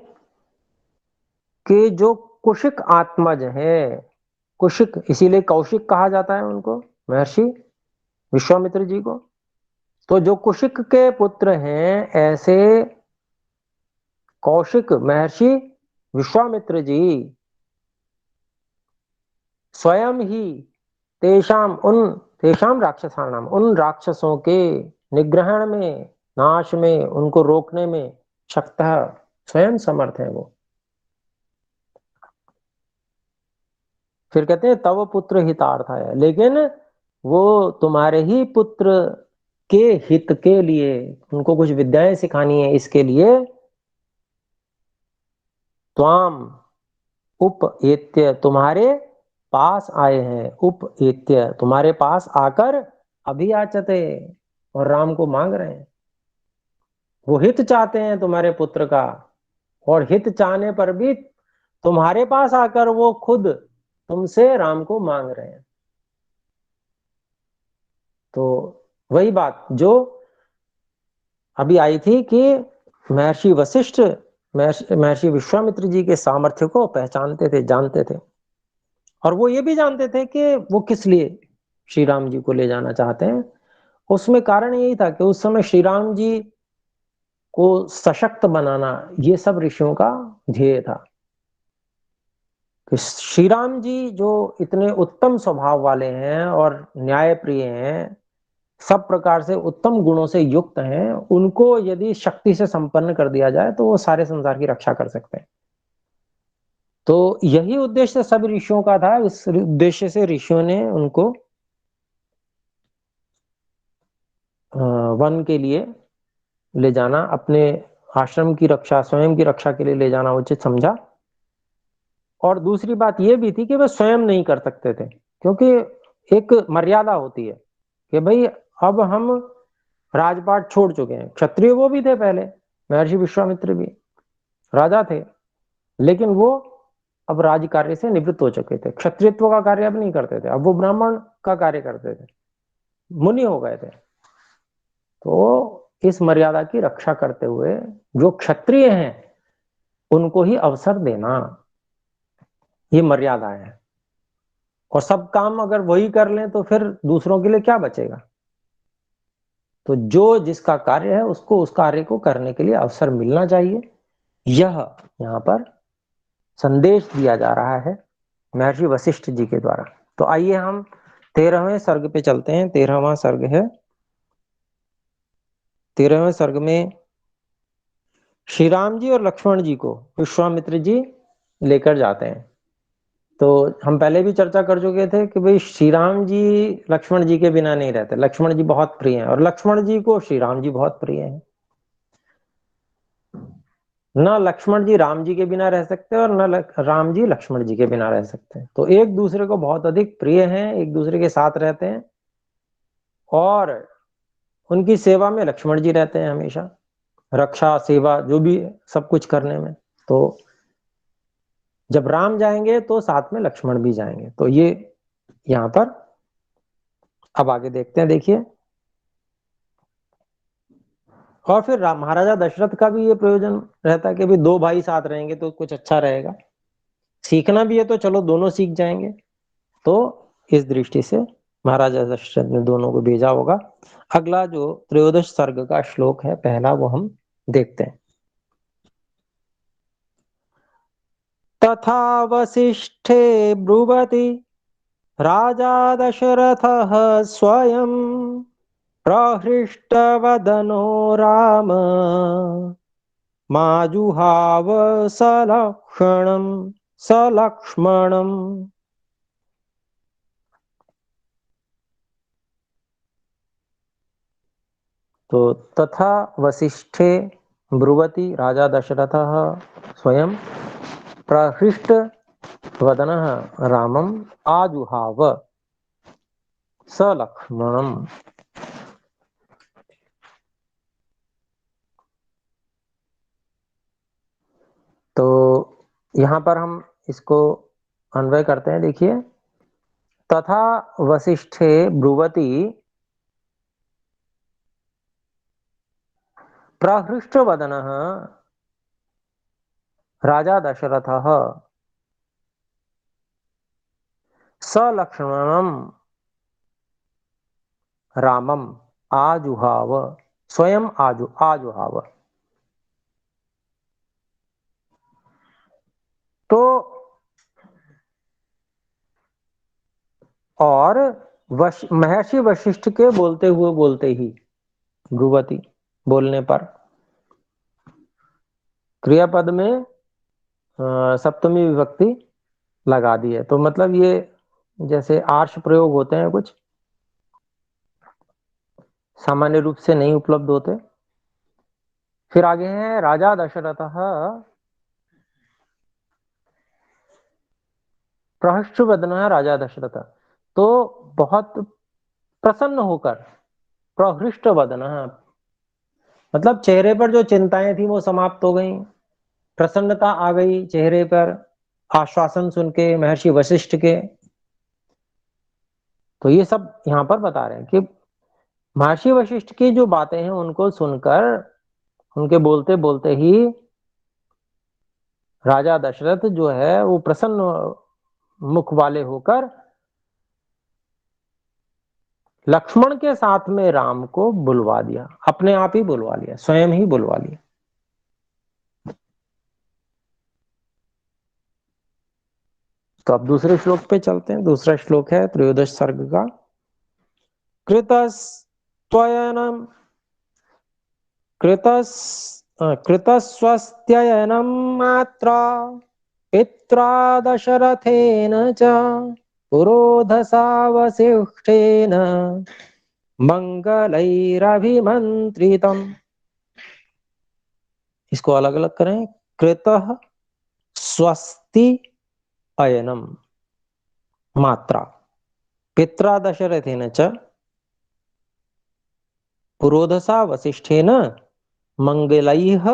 कि जो कुशिक आत्मज है, कुशिक इसीलिए कौशिक कहा जाता है उनको, महर्षि विश्वामित्र जी को। तो जो कुशिक के पुत्र हैं, ऐसे कौशिक महर्षि विश्वामित्र जी स्वयं ही तेषाम राक्षसाणाम, उन राक्षसों के निग्रहण में, नाश में, उनको रोकने में शक्तः, स्वयं समर्थ है वो। फिर कहते हैं तव पुत्र हितार्थाय, लेकिन वो तुम्हारे ही पुत्र के हित के लिए, उनको कुछ विद्याएं सिखानी है, इसके लिए त्वाम उपेत्य, तुम्हारे पास आए हैं, उपेत्य तुम्हारे पास आकर अभियाचते, और राम को मांग रहे हैं। वो हित चाहते हैं तुम्हारे पुत्र का, और हित चाहने पर भी तुम्हारे पास आकर वो खुद तुमसे राम को मांग रहे हैं। तो वही बात जो अभी आई थी कि महर्षि वशिष्ठ महर्षि विश्वामित्र जी के सामर्थ्य को पहचानते थे, जानते थे, और वो ये भी जानते थे कि वो किस लिए श्री राम जी को ले जाना चाहते हैं। उसमें कारण यही था कि उस समय श्री राम जी को सशक्त बनाना, ये सब ऋषियों का ध्येय था। कि श्री राम जी जो इतने उत्तम स्वभाव वाले हैं और न्याय प्रिय हैं, सब प्रकार से उत्तम गुणों से युक्त हैं, उनको यदि शक्ति से संपन्न कर दिया जाए तो वो सारे संसार की रक्षा कर सकते हैं। तो यही उद्देश्य सब ऋषियों का था। इस उद्देश्य से ऋषियों ने उनको वन के लिए ले जाना, अपने आश्रम की रक्षा, स्वयं की रक्षा के लिए ले जाना उचित समझा। और दूसरी बात यह भी थी कि वे स्वयं नहीं कर सकते थे, क्योंकि एक मर्यादा होती है कि भाई अब हम राजपाट छोड़ चुके हैं। क्षत्रिय वो भी थे पहले, महर्षि विश्वामित्र भी राजा थे, लेकिन वो अब राज कार्य से निवृत्त हो चुके थे, क्षत्रियत्व का कार्य अब नहीं करते थे, अब वो ब्राह्मण का कार्य करते थे, मुनि हो गए थे। तो इस मर्यादा की रक्षा करते हुए जो क्षत्रिय हैं उनको ही अवसर देना, ये मर्यादा है। और सब काम अगर वही कर लें तो फिर दूसरों के लिए क्या बचेगा। तो जो जिसका कार्य है उसको उस कार्य को करने के लिए अवसर मिलना चाहिए, यह यहाँ पर संदेश दिया जा रहा है महर्षि वशिष्ठ जी के द्वारा। तो आइए हम 13वें सर्ग पे चलते हैं। 13वां सर्ग है। 13वें सर्ग में श्री राम जी और लक्ष्मण जी को विश्वामित्र जी लेकर जाते हैं। तो हम पहले भी चर्चा कर चुके थे कि भाई श्री राम जी लक्ष्मण जी के बिना नहीं रहते। लक्ष्मण जी बहुत प्रिय हैं और लक्ष्मण जी को श्री राम जी बहुत प्रिय हैं। न लक्ष्मण जी राम जी के बिना रह सकते और न राम जी लक्ष्मण जी के बिना रह सकते। तो एक दूसरे को बहुत अधिक प्रिय हैं, एक दूसरे के साथ रहते हैं और उनकी सेवा में लक्ष्मण जी रहते हैं हमेशा, रक्षा सेवा जो भी सब कुछ करने में। तो जब राम जाएंगे तो साथ में लक्ष्मण भी जाएंगे। तो ये यहाँ पर अब आगे देखते हैं। देखिए, और फिर महाराजा दशरथ का भी ये प्रयोजन रहता है कि भाई दो भाई साथ रहेंगे तो कुछ अच्छा रहेगा। सीखना भी है तो चलो दोनों सीख जाएंगे। तो इस दृष्टि से महाराजा दशरथ ने दोनों को भेजा होगा। अगला जो त्रयोदश सर्ग का श्लोक है पहला, वो हम देखते हैं। तथा वसिष्ठे ब्रुवति राजा दशरथः स्वयं प्रहृष्टवदनो राम माजुहाव सलक्ष्मणम्। तो तथा वसिष्ठे ब्रुवति राजा दशरथः स्वयं प्रहृष्ट वदनः रामम् आजुहाव सलक्ष्मणम्। तो यहाँ पर हम इसको अन्वय करते हैं। देखिए, तथा वसिष्ठे ब्रुवति प्रहृष्ट वदनः राजा दशरथः सलक्ष्मणम् रामम आजुहाव स्वयं आजुहाव। तो और महर्षि वशिष्ठ के बोलते ही भ्रुवती बोलने पर क्रियापद में सप्तमी विभक्ति लगा दी है। तो मतलब ये जैसे आर्ष प्रयोग होते हैं कुछ, सामान्य रूप से नहीं उपलब्ध होते। फिर आगे है राजा दशरथ प्रहृष्टवदन राजा दशरथ। तो बहुत प्रसन्न होकर, प्रहृष्ट वदन मतलब चेहरे पर जो चिंताएं थी वो समाप्त हो गई, प्रसन्नता आ गई चेहरे पर आश्वासन सुन के महर्षि वशिष्ठ के। तो ये सब यहाँ पर बता रहे हैं कि महर्षि वशिष्ठ की जो बातें हैं उनको सुनकर, उनके बोलते बोलते ही राजा दशरथ जो है वो प्रसन्न मुख वाले होकर लक्ष्मण के साथ में राम को बुलवा दिया, अपने आप ही बुलवा लिया, स्वयं ही बुलवा लिया। तो अब दूसरे श्लोक पे चलते हैं। दूसरा श्लोक है त्रयोदश सर्ग का। कृतस्त्वयनं कृतस् कृतस्वस्त्ययनं मात्रा पित्रा दशरथेन च पुरोधसावशिष्ठेन मंगलैरभिमंत्रितम्। इसको अलग अलग करें। कृतः स्वस्ति अयनम मात्रा पित्रा दशरथेन च पुरोधसा वसिष्ठेन मंगलैः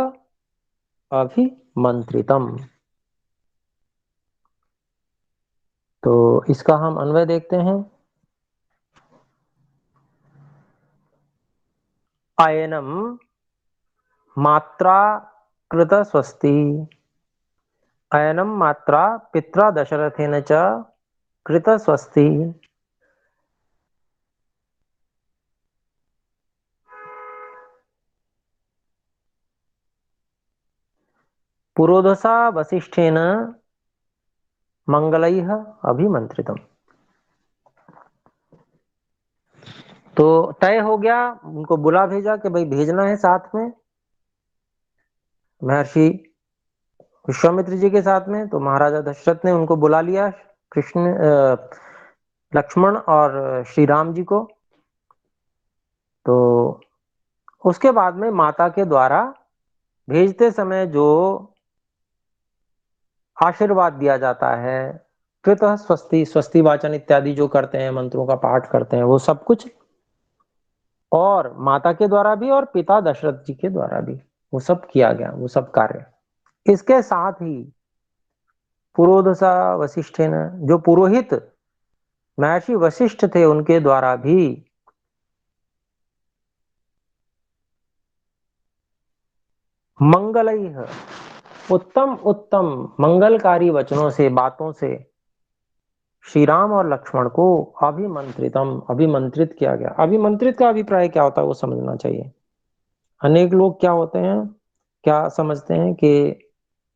अभिमंत्रितम्। तो इसका हम अन्वय देखते हैं। अयनम मात्रा कृत स्वस्ति, अयनम मात्रा पित्रा दशरथेन च कृत स्वस्ति। पुरोधसा वसिष्ठेन मंगलैः अभिमंत्रितम। तो तय हो गया, उनको बुला भेजा कि भाई भेजना है साथ में महर्षि विश्वामित्र जी के साथ में। तो महाराजा दशरथ ने उनको बुला लिया, कृष्ण लक्ष्मण और श्री राम जी को। तो उसके बाद में माता के द्वारा भेजते समय जो आशीर्वाद दिया जाता है, कृत स्वस्ति, स्वस्ति वाचन इत्यादि जो करते हैं, मंत्रों का पाठ करते हैं, वो सब कुछ, और माता के द्वारा भी और पिता दशरथ जी के द्वारा भी वो सब किया गया, वो सब कार्य। इसके साथ ही पुरोधसा वशिष्ठ ने, जो पुरोहित महर्षि वशिष्ठ थे, उनके द्वारा भी मंगलैः, उत्तम उत्तम मंगलकारी वचनों से, बातों से श्री राम और लक्ष्मण को अभिमंत्रितम, अभिमंत्रित किया गया। अभिमंत्रित का अभिप्राय क्या होता है वो समझना चाहिए। अनेक लोग क्या होते हैं, क्या समझते हैं कि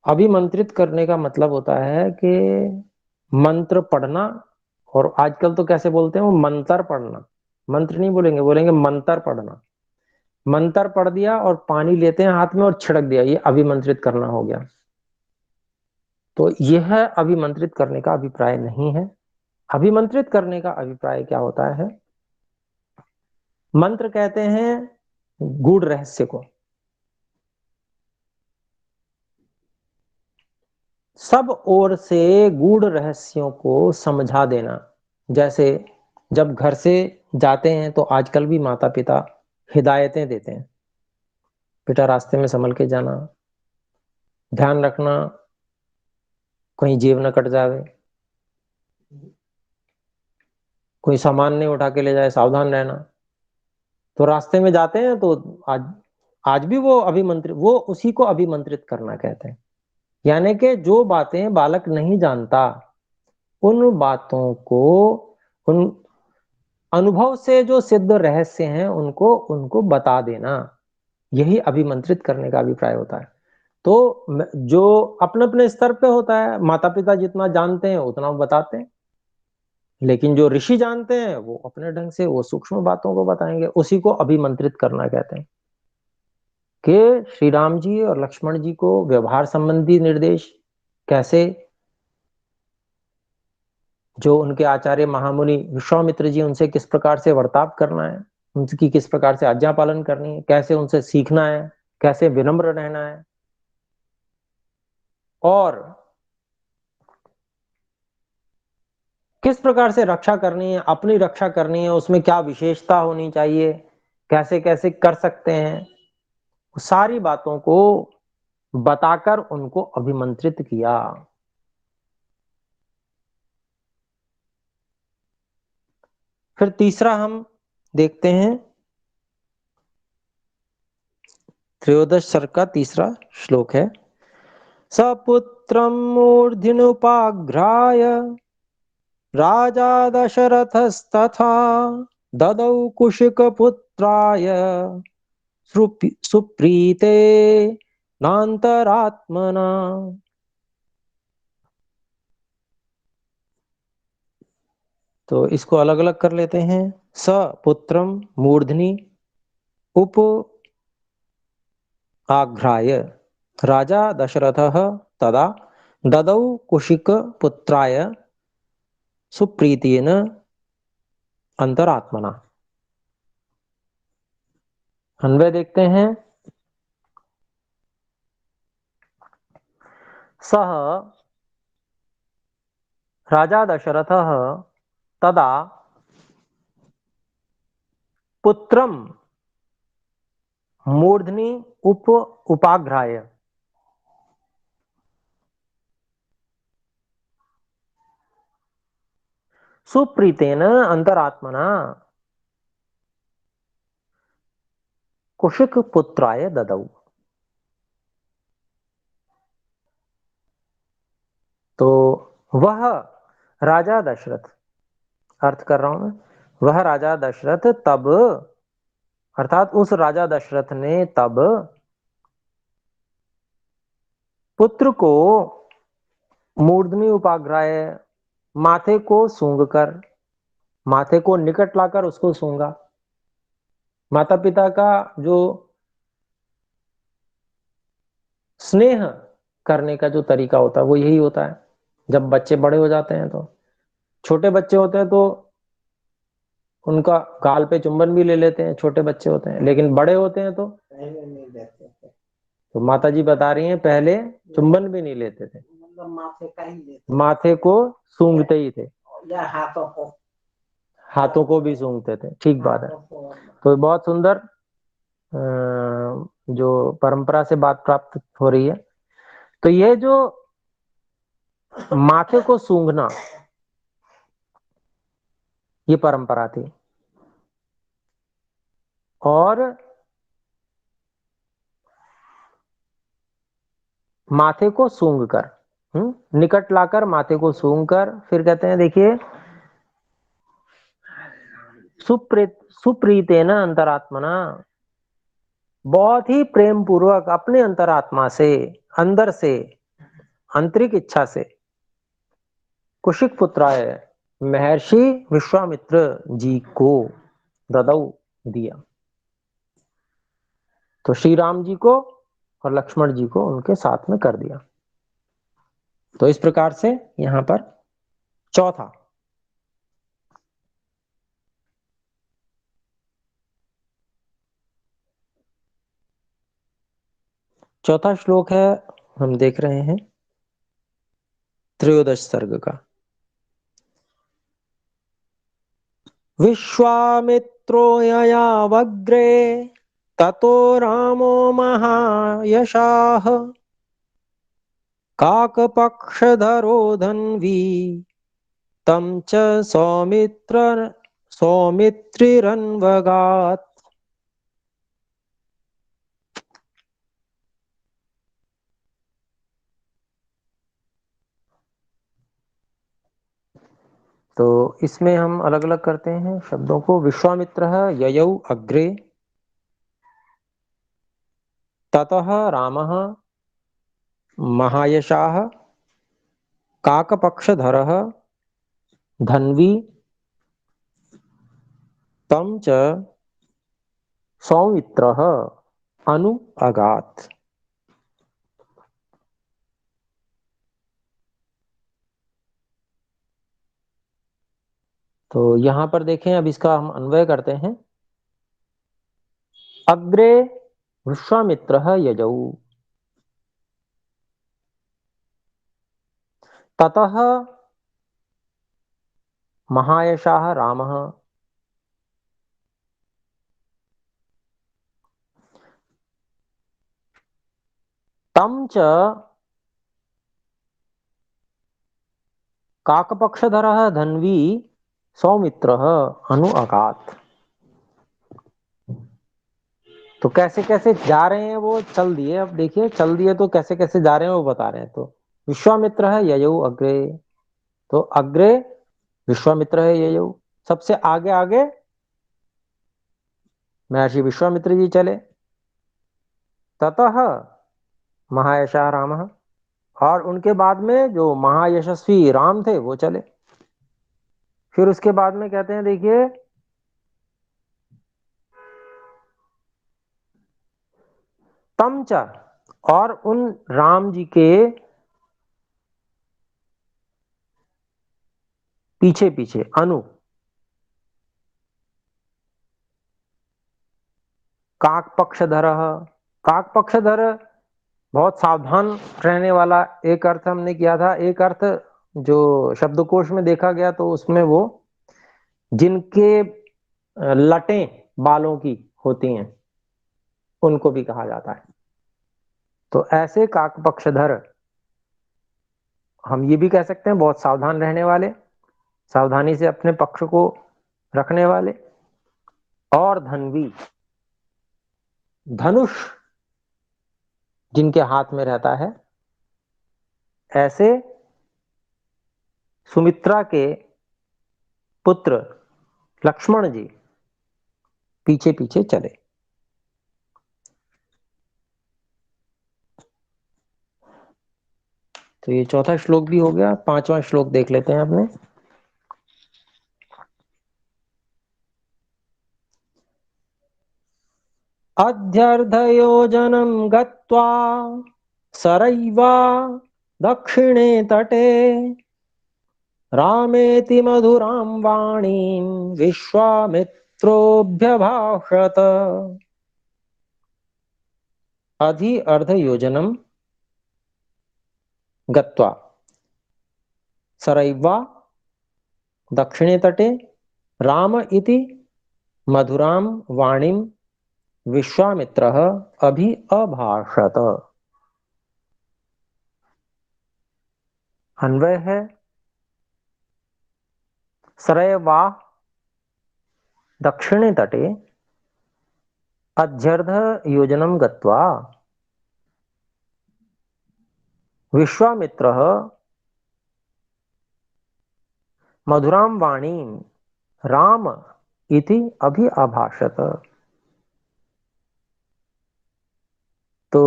अभिमंत्रित करने का मतलब होता है कि मंत्र पढ़ना, और आजकल तो कैसे बोलते हैं वो मंत्र पढ़ना, मंत्र नहीं बोलेंगे, बोलेंगे मंत्र पढ़ना। मंत्र पढ़ दिया और पानी लेते हैं हाथ में और छिड़क दिया, ये अभिमंत्रित करना हो गया। तो यह अभिमंत्रित करने का अभिप्राय नहीं है। अभिमंत्रित करने का अभिप्राय क्या होता है, मंत्र कहते हैं गूढ़ रहस्य को, सब ओर से गूढ़ रहस्यों को समझा देना। जैसे जब घर से जाते हैं तो आजकल भी माता पिता हिदायतें देते हैं, बेटा रास्ते में संभल के जाना, ध्यान रखना कहीं जेब न कट जावे, कोई सामान नहीं उठा के ले जाए, सावधान रहना। तो रास्ते में जाते हैं तो आज आज भी वो अभिमंत्रित, वो उसी को अभिमंत्रित करना कहते हैं। यानी कि जो बातें बालक नहीं जानता, उन बातों को, उन अनुभव से जो सिद्ध रहस्य हैं, उनको उनको बता देना, यही अभिमंत्रित करने का अभिप्राय होता है। तो जो अपने अपने स्तर पे होता है, माता पिता जितना जानते हैं उतना वो बताते हैं, लेकिन जो ऋषि जानते हैं वो अपने ढंग से वो सूक्ष्म बातों को बताएंगे, उसी को अभिमंत्रित करना कहते हैं। कि श्री राम जी और लक्ष्मण जी को व्यवहार संबंधी निर्देश, कैसे, जो उनके आचार्य महामुनि विश्वामित्र जी, उनसे किस प्रकार से वर्ताव करना है, उनकी किस प्रकार से आज्ञा पालन करनी है, कैसे उनसे सीखना है, कैसे विनम्र रहना है, और किस प्रकार से रक्षा करनी है, अपनी रक्षा करनी है, उसमें क्या विशेषता होनी चाहिए, कैसे कैसे कर सकते हैं, सारी बातों को बताकर उनको अभिमंत्रित किया। फिर तीसरा हम देखते हैं, त्रयोदश सर्ग का तीसरा श्लोक है, सपुत्रं मूर्ध्न्युपाघ्राय राजा दशरथस्तथा ददौ कुशिकपुत्राय सुप्रीते नान्तरात्मना। तो इसको अलग अलग कर लेते हैं। सपुत्रम मूर्धनि उप आघ्राय राजा दशरथः तदा ददौ कुशिकपुत्राय सुप्रीतेन अंतरात्मना। अन्वय देखते हैं। सह राजा दशरथः तदा पुत्रम मूर्धनि उपाघ्राय सुप्रीतेन अंतरात्मना। कुशिक पुत्राय ददौ। तो वह राजा दशरथ, अर्थ कर रहा हूं मैं, वह राजा दशरथ तब, अर्थात उस राजा दशरथ ने तब पुत्र को मूर्धनि उपाग्राय, माथे को सूंघ कर, माथे को निकट लाकर उसको सूंघा। माता पिता का जो स्नेह करने का जो तरीका होता है वो यही होता है। जब बच्चे बड़े हो जाते हैं तो, छोटे बच्चे होते हैं तो उनका गाल पे चुंबन भी ले लेते हैं, छोटे बच्चे होते हैं, लेकिन बड़े होते हैं तो माता जी बता रही हैं पहले चुंबन भी नहीं लेते थे, माथे को सूंघते ही थे, या हाथों को भी सूंघते थे। ठीक बात है। तो बहुत सुंदर जो परंपरा से बात प्राप्त हो रही है। तो ये जो माथे को सूंघना, ये परंपरा थी। और माथे को सूंघ कर, निकट लाकर माथे को सूंघ कर, फिर कहते हैं देखिए, सुप्रीतेन अंतरात्मना, बहुत ही प्रेम पूर्वक अपने अंतरात्मा से, अंदर से, आंतरिक इच्छा से, कुशिक पुत्राय, महर्षि विश्वामित्र जी को ददौ, दिया। तो श्री राम जी को और लक्ष्मण जी को उनके साथ में कर दिया। तो इस प्रकार से यहां पर चौथा, चौथा श्लोक है, हम देख रहे हैं त्रयोदश सर्ग का। विश्वामित्रो ययावग्रे ततो रामो महायशाः काकपक्षधरो धन्वी तं च सौमित्रिरन्वगात्। तो इसमें हम अलग अलग करते हैं शब्दों को। विश्वामित्रः ययौ अग्रे, ततः रामः महायशाः काकपक्षधरः धन्वी तं च सौमित्रः अनु अगात्। तो यहां पर देखें, अब इसका हम अन्वय करते हैं। अग्रे विश्वामित्रः यजौ, ततः महायशाः रामः, तं च काकपक्षधरः धन्वी सौमित्रः अनु अगात्। तो कैसे कैसे जा रहे हैं वो चल दिए, अब देखिए चल दिए तो कैसे कैसे जा रहे हैं वो बता रहे हैं। तो विश्वामित्र है ययौ अग्रे, तो अग्रे विश्वामित्र है ययौ, सबसे आगे आगे महर्षि विश्वामित्र जी चले। ततः महायशा राम, और उनके बाद में जो महायशस्वी राम थे वो चले। फिर उसके बाद में कहते हैं देखिए, तमच, और उन राम जी के पीछे पीछे अनु, काक पक्षधर, काक पक्षधर बहुत सावधान रहने वाला, एक अर्थ हमने किया था। एक अर्थ जो शब्दकोश में देखा गया तो उसमें वो जिनके लटें बालों की होती हैं उनको भी कहा जाता है। तो ऐसे काक पक्षधर, हम ये भी कह सकते हैं बहुत सावधान रहने वाले, सावधानी से अपने पक्ष को रखने वाले। और धन्वी, धनुष जिनके हाथ में रहता है, ऐसे सुमित्रा के पुत्र लक्ष्मण जी पीछे पीछे चले। तो ये चौथा श्लोक भी हो गया। पांचवा श्लोक देख लेते हैं अपने। अध्यर्धयोजनं गत्वा सरैवा दक्षिणे तटे रामेति मधुरां वाणीं विश्वामित्रोऽभ्यभाषत। अधि अर्धयोजनं गत्वा सरैवा दक्षिणे तटे राम इति मधुरां वाणीं विश्वामित्रः अभि अभाषत। अन्वय है सरैवा दक्षिणे तटे अध्यर्ध योजनं गत्वा विश्वामित्रः मधुरां वाणीं राम इति अभि अभाषत। तो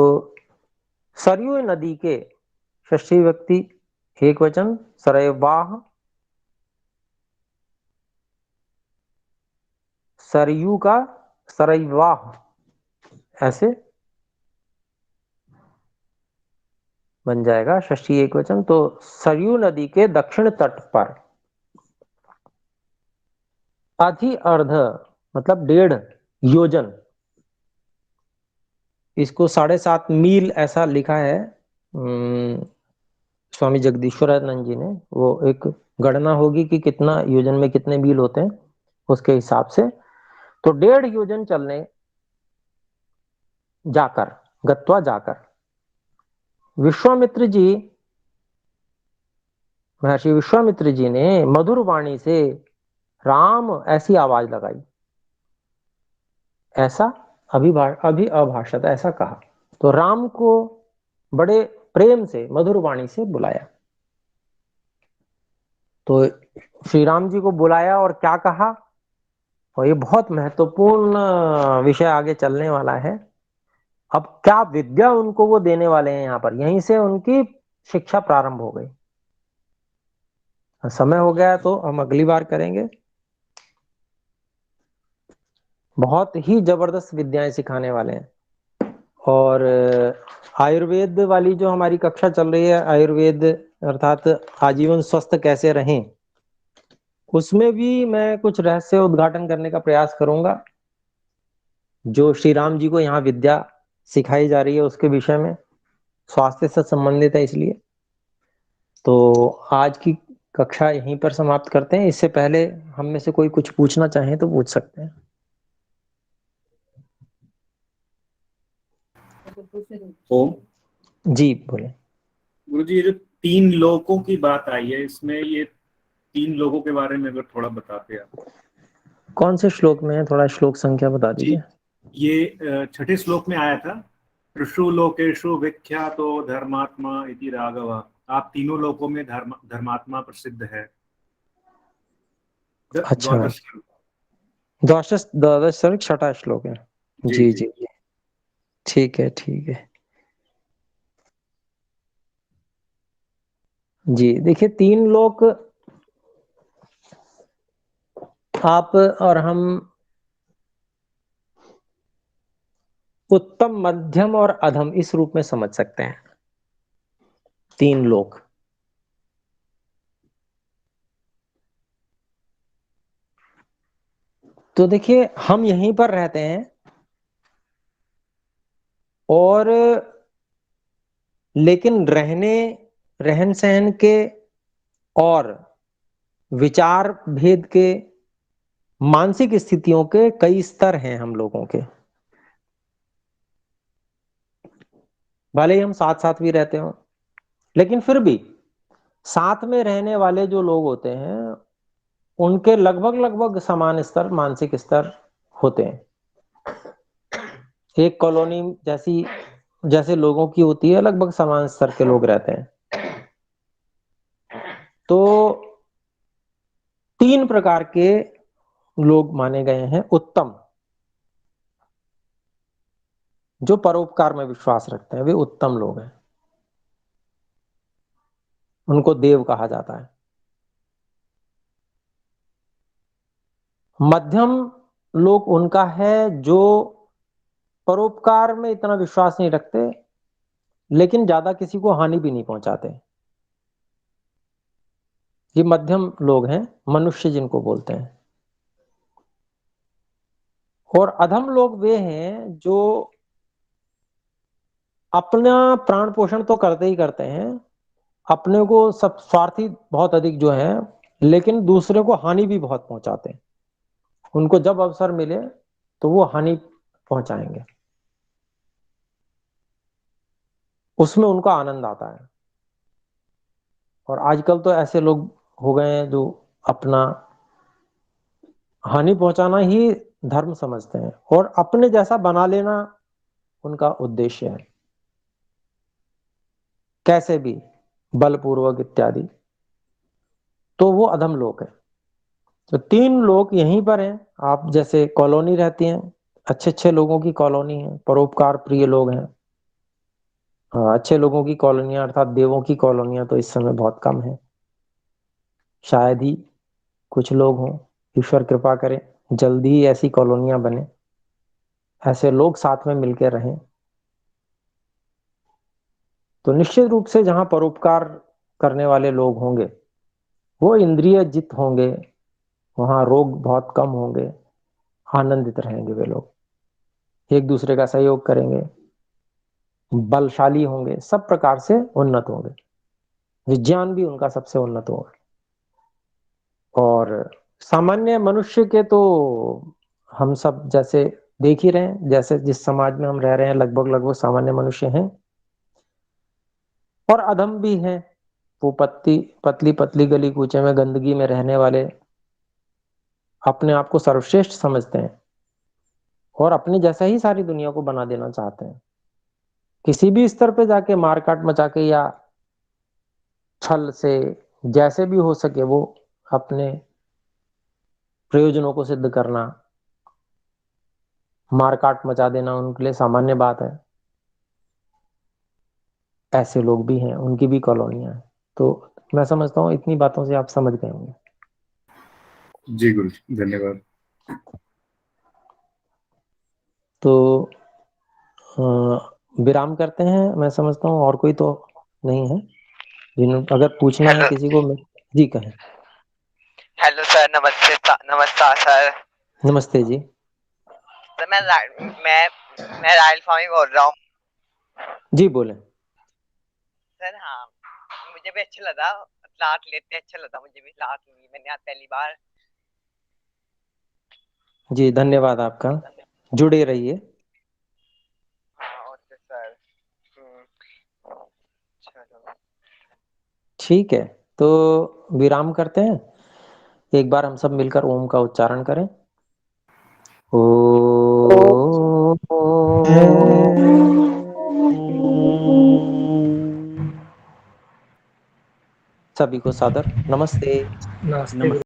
सरयू नदी के षष्ठी विभक्ति एक वचन सरयवाह, सरयू का सरयवाह ऐसे बन जाएगा षष्ठी एक वचन। तो सरयू नदी के दक्षिण तट पर अधि अर्ध मतलब 1.5 योजन, इसको 7.5 मील ऐसा लिखा है स्वामी जगदीश्वरानंद जी ने। वो एक गणना होगी कि कितना योजन में कितने मील होते हैं उसके हिसाब से। तो 1.5 योजन चलने जाकर, गत्वा जाकर विश्वामित्र जी, महर्षि विश्वामित्र जी ने मधुर वाणी से राम ऐसी आवाज लगाई, ऐसा अभी अभाषत ऐसा कहा। तो राम को बड़े प्रेम से मधुर वाणी से बुलाया। तो श्री राम जी को बुलाया और क्या कहा, और ये बहुत महत्वपूर्ण विषय आगे चलने वाला है। अब क्या विद्या उनको वो देने वाले हैं यहाँ पर, यहीं से उनकी शिक्षा प्रारंभ हो गई। समय हो गया तो हम अगली बार करेंगे। बहुत ही जबरदस्त विद्याएं सिखाने वाले हैं। और आयुर्वेद वाली जो हमारी कक्षा चल रही है, आयुर्वेद अर्थात आजीवन स्वस्थ कैसे रहें, उसमें भी मैं कुछ रहस्य उद्घाटन करने का प्रयास करूंगा। जो श्री राम जी को यहाँ विद्या सिखाई जा रही है उसके विषय में, स्वास्थ्य से संबंधित है इसलिए। तो आज की कक्षा यहीं पर समाप्त करते हैं। इससे पहले हम में से कोई कुछ पूछना चाहे तो पूछ सकते हैं। ओम जी बोले। गुरु जी, ये जो 3 लोगों की बात आई है, इसमें ये 3 लोगों के बारे में अगर थोड़ा बताते आप। कौन से श्लोक में है, थोड़ा श्लोक संख्या बता जी, दीजिए। ये 6ठे श्लोक में आया था, त्रिषु लोकेषु विख्यातो धर्मात्मा इति राघव। आप तीनों लोकों में धर्मात्मा प्रसिद्ध है। अच्छा, द्वादश। द्वादश द्वादश सर्ग 6ठा श्लोक है। जी जी जी। जी जी, ठीक है ठीक है। जी देखिए, 3 लोक आप और हम उत्तम, मध्यम और अधम इस रूप में समझ सकते हैं। 3 लोक, तो देखिए हम यहीं पर रहते हैं और लेकिन रहन सहन के और विचार भेद के, मानसिक स्थितियों के कई स्तर हैं हम लोगों के। भले ही हम साथ साथ भी रहते हो, लेकिन फिर भी साथ में रहने वाले जो लोग होते हैं उनके लगभग लगभग समान स्तर, मानसिक स्तर होते हैं। एक कॉलोनी जैसे लोगों की होती है, लगभग समान स्तर के लोग रहते हैं। तो 3 प्रकार के लोग माने गए हैं उत्तम, जो परोपकार में विश्वास रखते हैं, वे उत्तम लोग हैं। उनको देव कहा जाता है। मध्यम लोग उनका है जो परोपकार में इतना विश्वास नहीं रखते, लेकिन ज्यादा किसी को हानि भी नहीं पहुंचाते। ये मध्यम लोग हैं, मनुष्य जिनको बोलते हैं। और अधम लोग वे हैं जो अपना प्राण पोषण तो करते ही करते हैं, अपने को सब स्वार्थी बहुत अधिक जो है, लेकिन दूसरे को हानि भी बहुत पहुंचाते हैं। उनको जब अवसर मिले तो वो हानि पहुंचाएंगे, उसमें उनका आनंद आता है। और आजकल तो ऐसे लोग हो गए हैं जो अपना हानि पहुंचाना ही धर्म समझते हैं और अपने जैसा बना लेना उनका उद्देश्य है, कैसे भी बलपूर्वक इत्यादि। तो वो अधम लोग हैं। तो 3 लोग यहीं पर हैं। आप जैसे कॉलोनी रहती हैं, अच्छे अच्छे लोगों की कॉलोनी है, परोपकार प्रिय लोग हैं। अच्छे लोगों की कॉलोनियां अर्थात देवों की कॉलोनियां तो इस समय बहुत कम है। शायद ही कुछ लोग हों, ईश्वर कृपा करे जल्दी ही ऐसी कॉलोनियां बने, ऐसे लोग साथ में मिलकर रहें। तो निश्चित रूप से जहां परोपकार करने वाले लोग होंगे वो इंद्रिय जित होंगे, वहां रोग बहुत कम होंगे, आनंदित रहेंगे वे लोग, एक दूसरे का सहयोग करेंगे, बलशाली होंगे, सब प्रकार से उन्नत होंगे। विज्ञान भी उनका सबसे उन्नत होगा। और सामान्य मनुष्य के तो हम सब जैसे देख ही रहे हैं, जैसे जिस समाज में हम रह रहे हैं लगभग लगभग सामान्य मनुष्य हैं और अधम भी हैं। वो पतली पतली गली कूचे में गंदगी में रहने वाले अपने आप को सर्वश्रेष्ठ समझते हैं और अपने जैसा ही सारी दुनिया को बना देना चाहते हैं। किसी भी स्तर पे जाके मारकाट मचा के या छल से जैसे भी हो सके वो अपने प्रयोजनों को सिद्ध करना, मारकाट मचा देना उनके लिए सामान्य बात है। ऐसे लोग भी हैं, उनकी भी कॉलोनियां हैं। तो मैं समझता हूँ इतनी बातों से आप समझ गए होंगे। जी गुरु जी, धन्यवाद। तो विराम करते हैं। मैं समझता हूँ और कोई तो नहीं है जिन्होंने अगर पूछना है हेलो किसी को। जी कहें। हेलो सर, नमस्कार सर। नमस्ते जी। सर मैं राहुल स्वामी बोल रहा हूँ। जी बोले। सर हाँ, मुझे भी अच्छा लगा, क्लास लेते अच्छा लगा। मुझे भी क्लास ली मैंने आज पहली बार। जी धन्यवाद आपका, जुड़े रहिए। Okay sir. चलो ठीक है, तो विराम करते हैं। एक बार हम सब मिलकर ओम का उच्चारण करें। ओ सभी को सादर नमस्ते। नमस्ते।